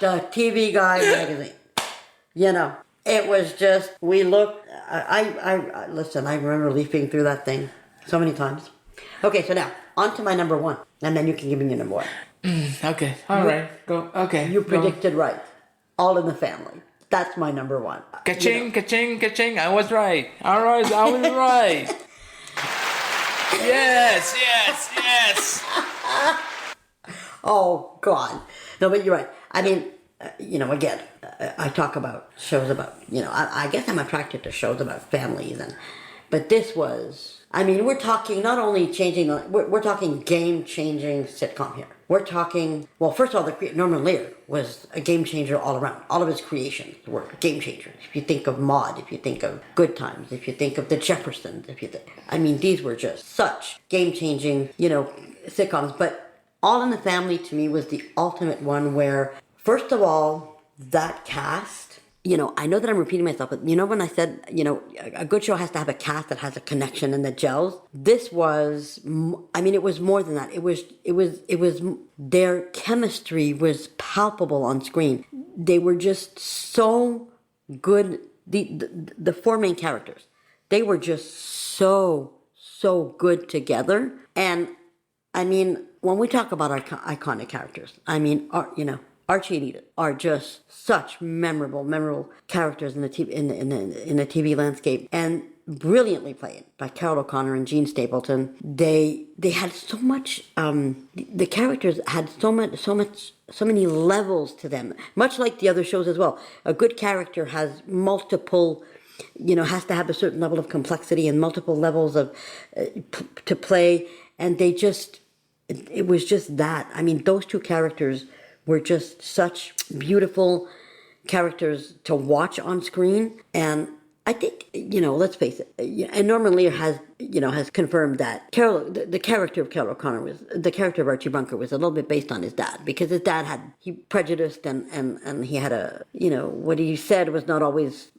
Speaker 2: The TV Guide magazine. It was just, we looked, listen, I remember leafing through that thing so many times. Okay, so now, on to my number 1. And then you can give me your number 1.
Speaker 1: Okay. All right. Go. Okay.
Speaker 2: You
Speaker 1: go.
Speaker 2: predicted right. All in the Family. That's my number 1.
Speaker 1: Ka-ching, ka-ching, ka-ching. I was right. All right. I was right. Yes.
Speaker 2: Oh, God. No, but you're right. I mean, again, I talk about shows about, I guess I'm attracted to shows about families. But this was, I mean, we're talking not only we're talking game-changing sitcom here. We're talking, well, first of all, Norman Lear was a game changer all around. All of his creations were game changers. If you think of Maude, if you think of Good Times, if you think of The Jeffersons, these were just such game-changing, sitcoms. But All in the Family, to me, was the ultimate one where, first of all, that cast, I know that I'm repeating myself, but when I said, a good show has to have a cast that has a connection and that gels. This was, it was more than that. It was, their chemistry was palpable on screen. They were just so good. The 4 main characters, they were just so good together. And, when we talk about iconic characters, Archie and Edith are just such memorable characters in the TV landscape, and brilliantly played by Carol O'Connor and Gene Stapleton. They had so much. The characters had so many levels to them, much like the other shows as well. A good character has multiple. Has to have a certain level of complexity and multiple levels of to play, and they just. It was just that. I mean, those two characters were just such beautiful characters to watch on screen. And I think, let's face it, and Norman Lear has confirmed that the character of Carol O'Connor the character of Archie Bunker was a little bit based on his dad, because his dad he prejudiced and he had what he said was not always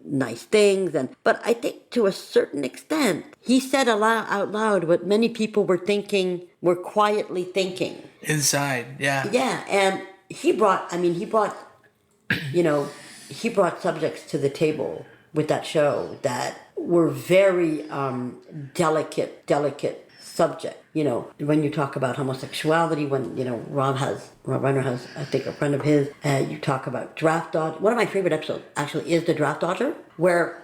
Speaker 2: nice things. But I think to a certain extent, he said out loud what many people were quietly thinking.
Speaker 1: Inside, yeah.
Speaker 2: Yeah, and he brought subjects to the table with that show that were very delicate subject. When you talk about homosexuality, when Rob Reiner has, I think, a friend of his, you talk about Draft Dodger. One of my favorite episodes actually is the Draft Dodger, where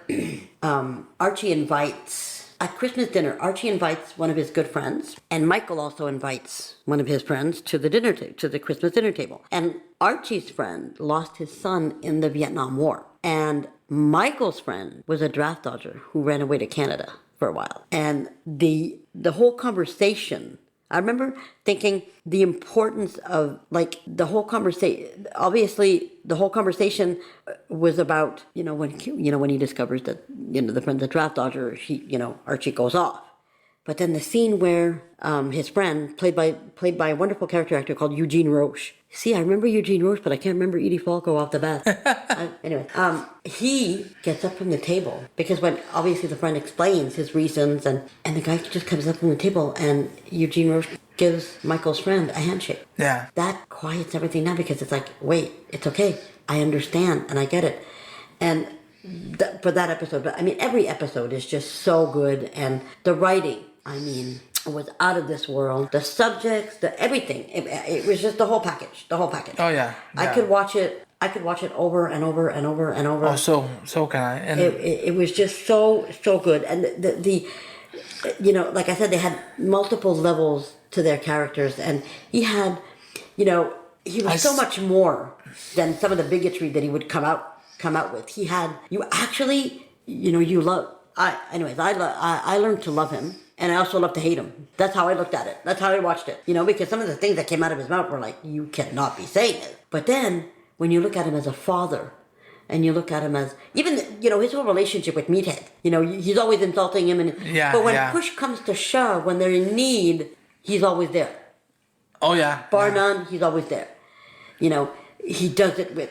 Speaker 2: Archie invites. At Christmas dinner, Archie invites one of his good friends, and Michael also invites one of his friends to the Christmas dinner table. And Archie's friend lost his son in the Vietnam War, and Michael's friend was a draft dodger who ran away to Canada for a while. And the whole conversation, I remember thinking the importance of the whole conversation. Obviously, the whole conversation was about when he discovers that the friend's a draft dodger. Archie goes off, but then the scene where his friend, played by a wonderful character actor called Eugene Roche. See, I remember Eugene Roche, but I can't remember Edie Falco off the bat. Anyway, he gets up from the table because when obviously the friend explains his reasons, and the guy just comes up from the table, and Eugene Roche gives Michael's friend a handshake.
Speaker 1: Yeah.
Speaker 2: That quiets everything down, because it's like, wait, it's okay. I understand and I get it. And for that episode, I mean, every episode is just so good, and the writing, I mean, was out of this world. The subjects, everything. It was just the whole package.
Speaker 1: Oh yeah.
Speaker 2: I could watch it over and over and over and over.
Speaker 1: Oh, so can I. And
Speaker 2: it was just so good. And the like I said, they had multiple levels to their characters, and he had, he was so much more than some of the bigotry that he would come out with. He had, I learned to love him. And I also love to hate him. That's how I looked at it. That's how I watched it. Because some of the things that came out of his mouth were like, you cannot be saying it. But then, when you look at him as a father, and you look at him as, even, his whole relationship with Meathead, he's always insulting him. But when push comes to shove, when they're in need, he's always there.
Speaker 1: Oh, yeah.
Speaker 2: Bar none, he's always there. He does it with,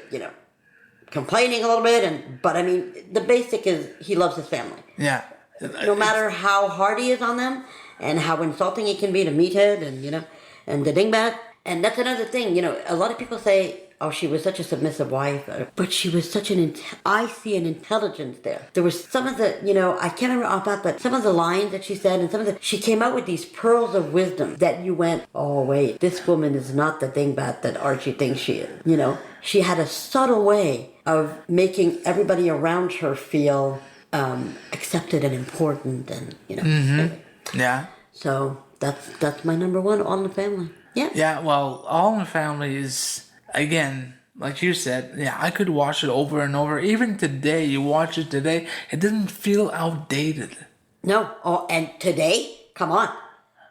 Speaker 2: complaining a little bit, but I mean, the basic is he loves his family.
Speaker 1: Yeah.
Speaker 2: No matter how hard he is on them, and how insulting he can be to Meathead, and the dingbat. And that's another thing, a lot of people say, oh, she was such a submissive wife, but she was such I see an intelligence there. There was some of the, I can't remember off that, but some of the lines that she said, and she came out with these pearls of wisdom that you went, oh wait, this woman is not the dingbat that Archie thinks she is. She had a subtle way of making everybody around her feel accepted and important, and
Speaker 1: Mm-hmm. Yeah.
Speaker 2: So that's my number one, All in the Family. Yeah.
Speaker 1: Yeah. Well, All in the Family is, again, like you said, yeah, I could watch it over and over. Even today, you watch it today, it doesn't feel outdated.
Speaker 2: No. Oh, and today, come on.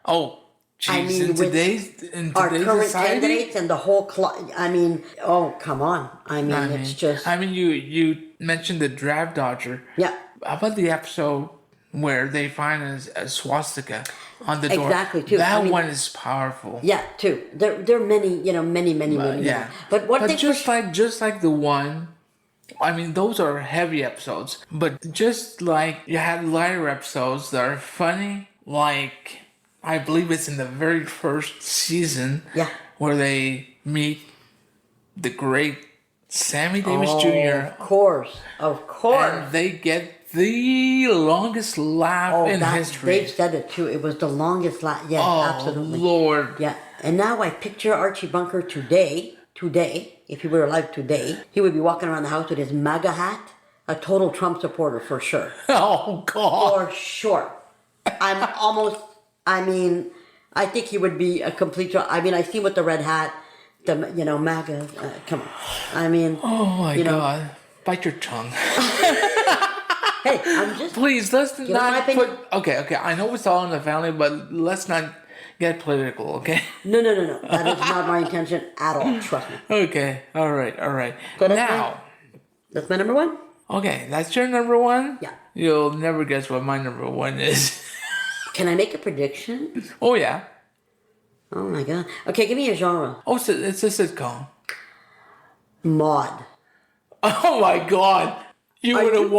Speaker 1: Oh, geez,
Speaker 2: I mean,
Speaker 1: in today's
Speaker 2: our current
Speaker 1: society?
Speaker 2: candidates and the whole oh, come on. It's just...
Speaker 1: I mean, you mentioned the draft dodger.
Speaker 2: Yeah.
Speaker 1: How about the episode where they find a swastika on the door?
Speaker 2: Exactly, too.
Speaker 1: That one is powerful.
Speaker 2: Yeah, too. There are many, many.
Speaker 1: Yeah.
Speaker 2: But what they
Speaker 1: just like the one, I mean, those are heavy episodes. But just like you had lighter episodes that are funny, like I believe it's in the very first season.
Speaker 2: Yeah.
Speaker 1: Where they meet the great Sammy Davis Jr.
Speaker 2: Of course.
Speaker 1: And they get the longest laugh in history.
Speaker 2: They've said it too. It was the longest laugh. Yeah, absolutely.
Speaker 1: Lord.
Speaker 2: Yeah. And now I picture Archie Bunker today today, if he were alive today, he would be walking around the house with his MAGA hat, a total Trump supporter for sure.
Speaker 1: Oh, God.
Speaker 2: For sure. I think he would be a complete, I see with the red hat, MAGA, come on.
Speaker 1: Oh, my God. Bite your tongue.
Speaker 2: Hey, I'm just...
Speaker 1: Please, let's
Speaker 2: my
Speaker 1: not
Speaker 2: opinion.
Speaker 1: put... Okay. I know it's all in the family, but let's not get political, okay?
Speaker 2: No. That is not my intention at all. Trust me.
Speaker 1: Okay. All right.
Speaker 2: So that's my number one?
Speaker 1: Okay, that's your number one?
Speaker 2: Yeah.
Speaker 1: You'll never guess what my number one is.
Speaker 2: Can I make a prediction?
Speaker 1: Oh, yeah.
Speaker 2: Oh my God. Okay, give me a genre.
Speaker 1: Oh, it's a sitcom.
Speaker 2: Mod.
Speaker 1: Oh, my God. You would have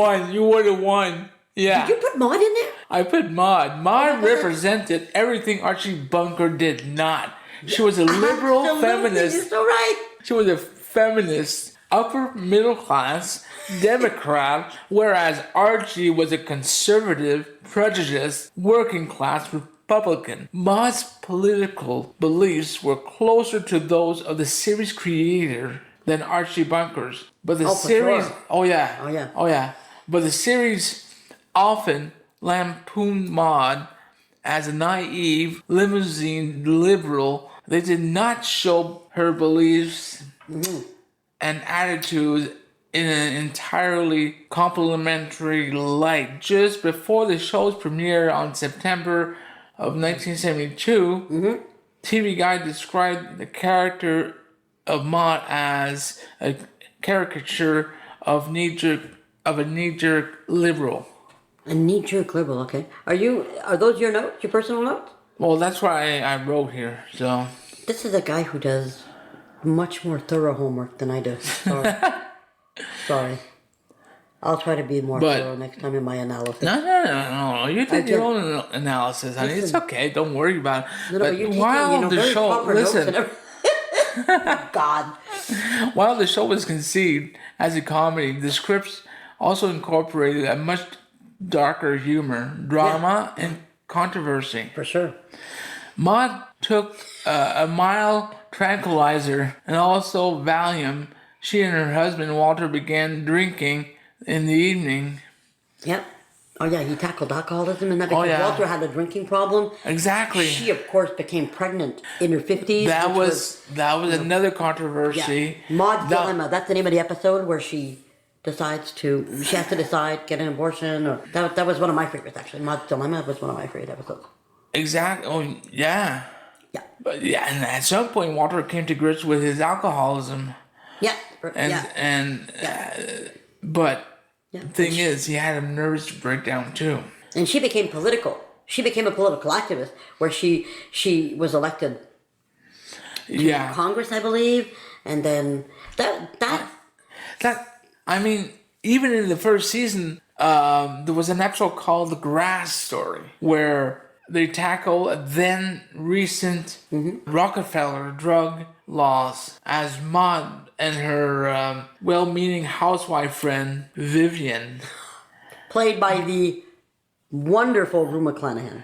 Speaker 1: won. Yeah.
Speaker 2: Did you put Mod in there?
Speaker 1: I put Maud. Maud represented everything Archie Bunker did not. She was a liberal
Speaker 2: Absolutely,
Speaker 1: feminist.
Speaker 2: you're so right.
Speaker 1: She was a feminist, upper middle class Democrat, whereas Archie was a conservative, prejudiced, working class Republican. Maud's political beliefs were closer to those of the series creator than Archie Bunker's. But the series,
Speaker 2: sure.
Speaker 1: Oh yeah. But the series often lampooned Maud as a naive, limousine liberal. They did not show her beliefs and attitudes in an entirely complimentary light. Just before the show's premiere on September of 1972, TV Guide described the character of Maud as a caricature of a knee-jerk liberal.
Speaker 2: A knee-jerk liberal, okay. Are those your notes, your personal notes?
Speaker 1: Well, that's what I wrote here, so...
Speaker 2: This is a guy who does much more thorough homework than I do. Sorry. I'll try to be more thorough next time in my analysis.
Speaker 1: No. You did your own analysis, honey. It's okay. Don't worry about it.
Speaker 2: But while the show... Listen. God.
Speaker 1: While the show was conceived as a comedy, the scripts also incorporated a much darker humor, drama, and controversy.
Speaker 2: For sure.
Speaker 1: Maud took a mild tranquilizer and also Valium. She and her husband Walter began drinking in the evening.
Speaker 2: Yep. Oh yeah, he tackled alcoholism and that because Walter had a drinking problem.
Speaker 1: Exactly.
Speaker 2: She of course became pregnant in her 50s.
Speaker 1: That was another controversy.
Speaker 2: Yeah. Maud's Dilemma. That's the name of the episode where she has to decide, get an abortion, or that was one of my favorites actually. Maud's Dilemma was one of my favorite episodes.
Speaker 1: Exactly. Oh yeah.
Speaker 2: Yeah.
Speaker 1: But and at some point Walter came to grips with his alcoholism.
Speaker 2: Yeah.
Speaker 1: But the thing is, he had a nervous breakdown too.
Speaker 2: And she became political. She became a political activist, where she was elected to Congress, I believe, and then
Speaker 1: even in the first season, there was an episode called "The Grass Story," where they tackle then recent Rockefeller drug laws as Maud and her well-meaning housewife friend Vivian,
Speaker 2: played by the wonderful Rue McClanahan.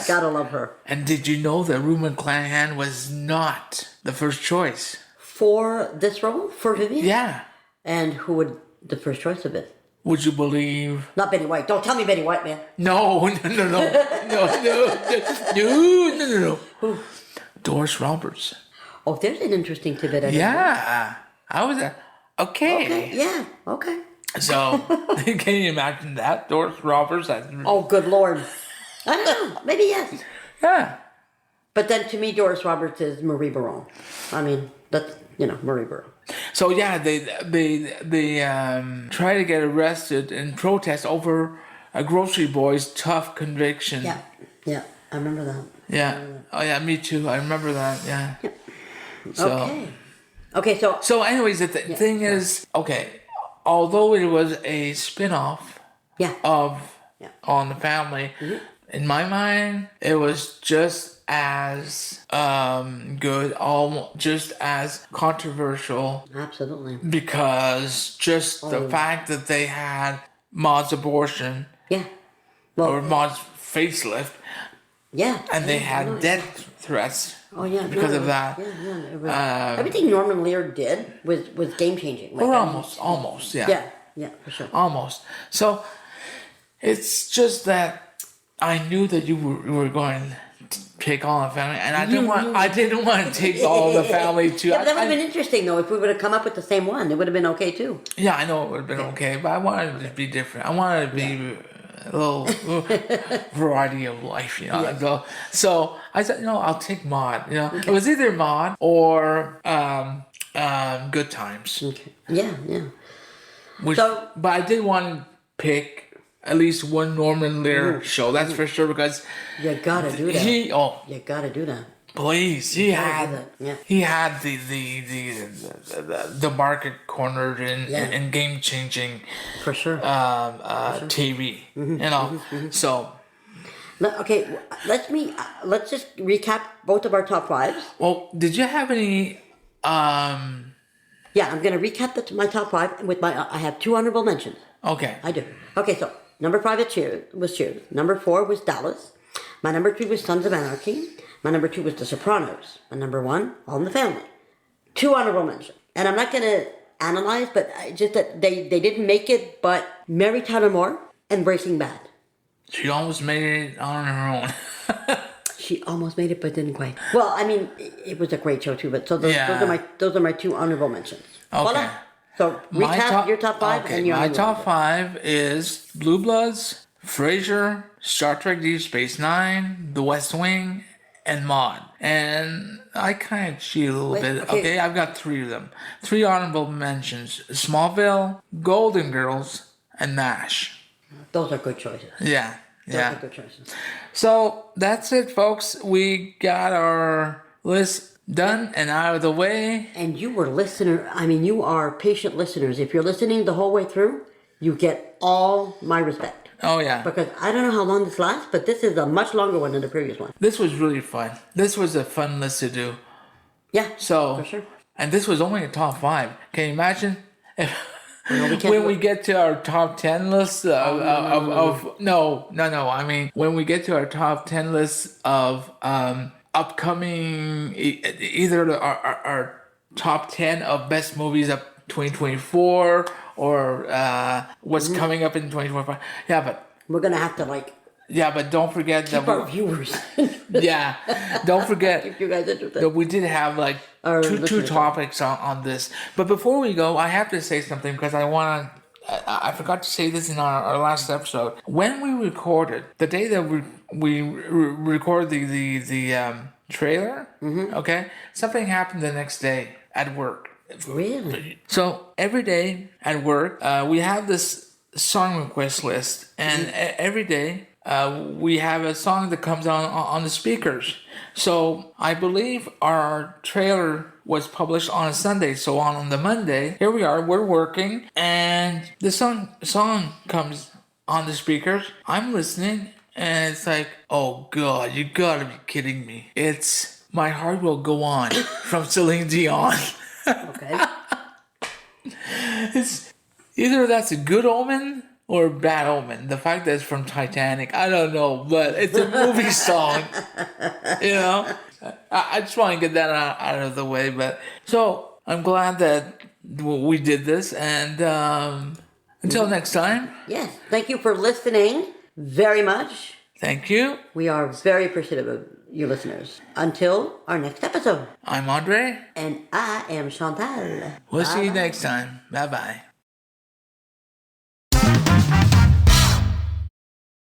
Speaker 2: Gotta love her.
Speaker 1: And did you know that Rue McClanahan was not the first choice
Speaker 2: for this role for Vivian?
Speaker 1: Yeah.
Speaker 2: And who would the first choice have been?
Speaker 1: Would you believe?
Speaker 2: Not Betty White. Don't tell me Betty White, man.
Speaker 1: No. Who? Doris Roberts.
Speaker 2: Oh, there's an interesting tidbit.
Speaker 1: I was okay.
Speaker 2: Yeah. Okay.
Speaker 1: So, can you imagine that? Doris Roberts.
Speaker 2: Oh, good Lord. I don't know. Maybe yes.
Speaker 1: Yeah.
Speaker 2: But then to me, Doris Roberts is Marie Baron. I mean, that's, Marie Baron.
Speaker 1: So yeah, they try to get arrested and protest over a grocery boy's tough conviction.
Speaker 2: Yeah, I remember that.
Speaker 1: Yeah. Oh yeah, me too. I remember that. Yeah.
Speaker 2: So, okay.
Speaker 1: So anyways, the thing is, although it was a spin-off of On the Family, in my mind, it was just as good, almost just as controversial.
Speaker 2: Absolutely.
Speaker 1: Because the fact that they had Maud's abortion,
Speaker 2: or
Speaker 1: Maud's facelift,
Speaker 2: Yeah.
Speaker 1: And they
Speaker 2: yeah,
Speaker 1: had
Speaker 2: no,
Speaker 1: death threats
Speaker 2: Oh yeah,
Speaker 1: because
Speaker 2: no,
Speaker 1: of that.
Speaker 2: Yeah. It was, everything Norman Lear did was game changing.
Speaker 1: Or almost, yeah.
Speaker 2: Yeah, for sure.
Speaker 1: Almost. So it's just that I knew that you were going to take all the family, and I didn't want to take all the family too.
Speaker 2: Yeah, but that would have been interesting though if we would have come up with the same one. It would have been okay too.
Speaker 1: Yeah, I know it would have been okay, but I wanted it to be different. I wanted it to be a little variety of life, you know.
Speaker 2: Yeah.
Speaker 1: So I said, I'll take Maud. You know, it was either Maud or Good Times.
Speaker 2: Okay. Yeah.
Speaker 1: Which, but I did want to pick at least one Norman Lear show. That's for sure, because
Speaker 2: You gotta do that. You gotta do that.
Speaker 1: Please, he had the market cornered in game changing
Speaker 2: For sure.
Speaker 1: TV. You know, so
Speaker 2: Okay, let's just recap both of our top fives.
Speaker 1: well, did you have any?
Speaker 2: Yeah, I'm gonna recap my top five with I have 2 honorable mentions.
Speaker 1: Okay,
Speaker 2: I do. Okay, so number 5 was Cheers. Number 4 was Dallas. My number 3 was Sons of Anarchy. My number 2 was The Sopranos. My number 1, All in the Family. 2 honorable mentions. And I'm not gonna analyze, but just that they didn't make it, but Mary Tyler Moore and Breaking Bad.
Speaker 1: she almost made it on her own.
Speaker 2: She almost made it, but didn't quite. Well, I mean, it was a great show too. But so those are my 2 honorable mentions.
Speaker 1: Okay.
Speaker 2: Voila. So recap your top 5
Speaker 1: okay,
Speaker 2: and your
Speaker 1: my
Speaker 2: honorable
Speaker 1: top
Speaker 2: mentions.
Speaker 1: 5 is Blue Bloods, Frasier, Star Trek Deep Space Nine, The West Wing, and Maud. And I kind of cheat a little bit. Okay, I've got 3 of them. 3 honorable mentions: Smallville, Golden Girls, and MASH.
Speaker 2: Those are good choices.
Speaker 1: Yeah.
Speaker 2: Those are good choices.
Speaker 1: So that's it, folks. We got our list done and out of the way.
Speaker 2: And you were you are patient listeners. If you're listening the whole way through, you get all my respect.
Speaker 1: Oh, yeah.
Speaker 2: Because I don't know how long this lasts, but this is a much longer one than the previous one.
Speaker 1: This was really fun. This was a fun list to do.
Speaker 2: Yeah,
Speaker 1: So,
Speaker 2: for sure.
Speaker 1: And this was only a top 5. Can you imagine if when we get to our top 10 list no. I mean, when we get to our top 10 list of upcoming, either our top 10 of best movies of 2024 or what's coming up in 2025. Yeah, but
Speaker 2: we're gonna have to
Speaker 1: but don't forget
Speaker 2: keep our viewers.
Speaker 1: Don't forget
Speaker 2: Keep you guys interested.
Speaker 1: that we did have two topics on this. But before we go, I have to say something because I forgot to say this in our last episode. When we recorded, the day that we recorded the trailer, okay, something happened the next day at work.
Speaker 2: Really?
Speaker 1: So every day at work, we have this song request list, and every day we have a song that comes on the speakers. So I believe our trailer was published on a Sunday. So on the Monday, here we are, we're working, and the song comes on the speakers. I'm listening, and it's like, oh God, you gotta be kidding me! It's My Heart Will Go On from Celine Dion.
Speaker 2: Okay.
Speaker 1: It's either that's a good omen or a bad omen. The fact that it's from Titanic, I don't know, but it's a movie song. You know, I just want to get that out of the way. But so I'm glad that we did this, and until next time.
Speaker 2: Yes. Thank you for listening very much.
Speaker 1: Thank you.
Speaker 2: We are very appreciative of you listeners. Until our next episode.
Speaker 1: I'm Andre.
Speaker 2: And I am Chantal.
Speaker 1: We'll see you next time. Bye-bye.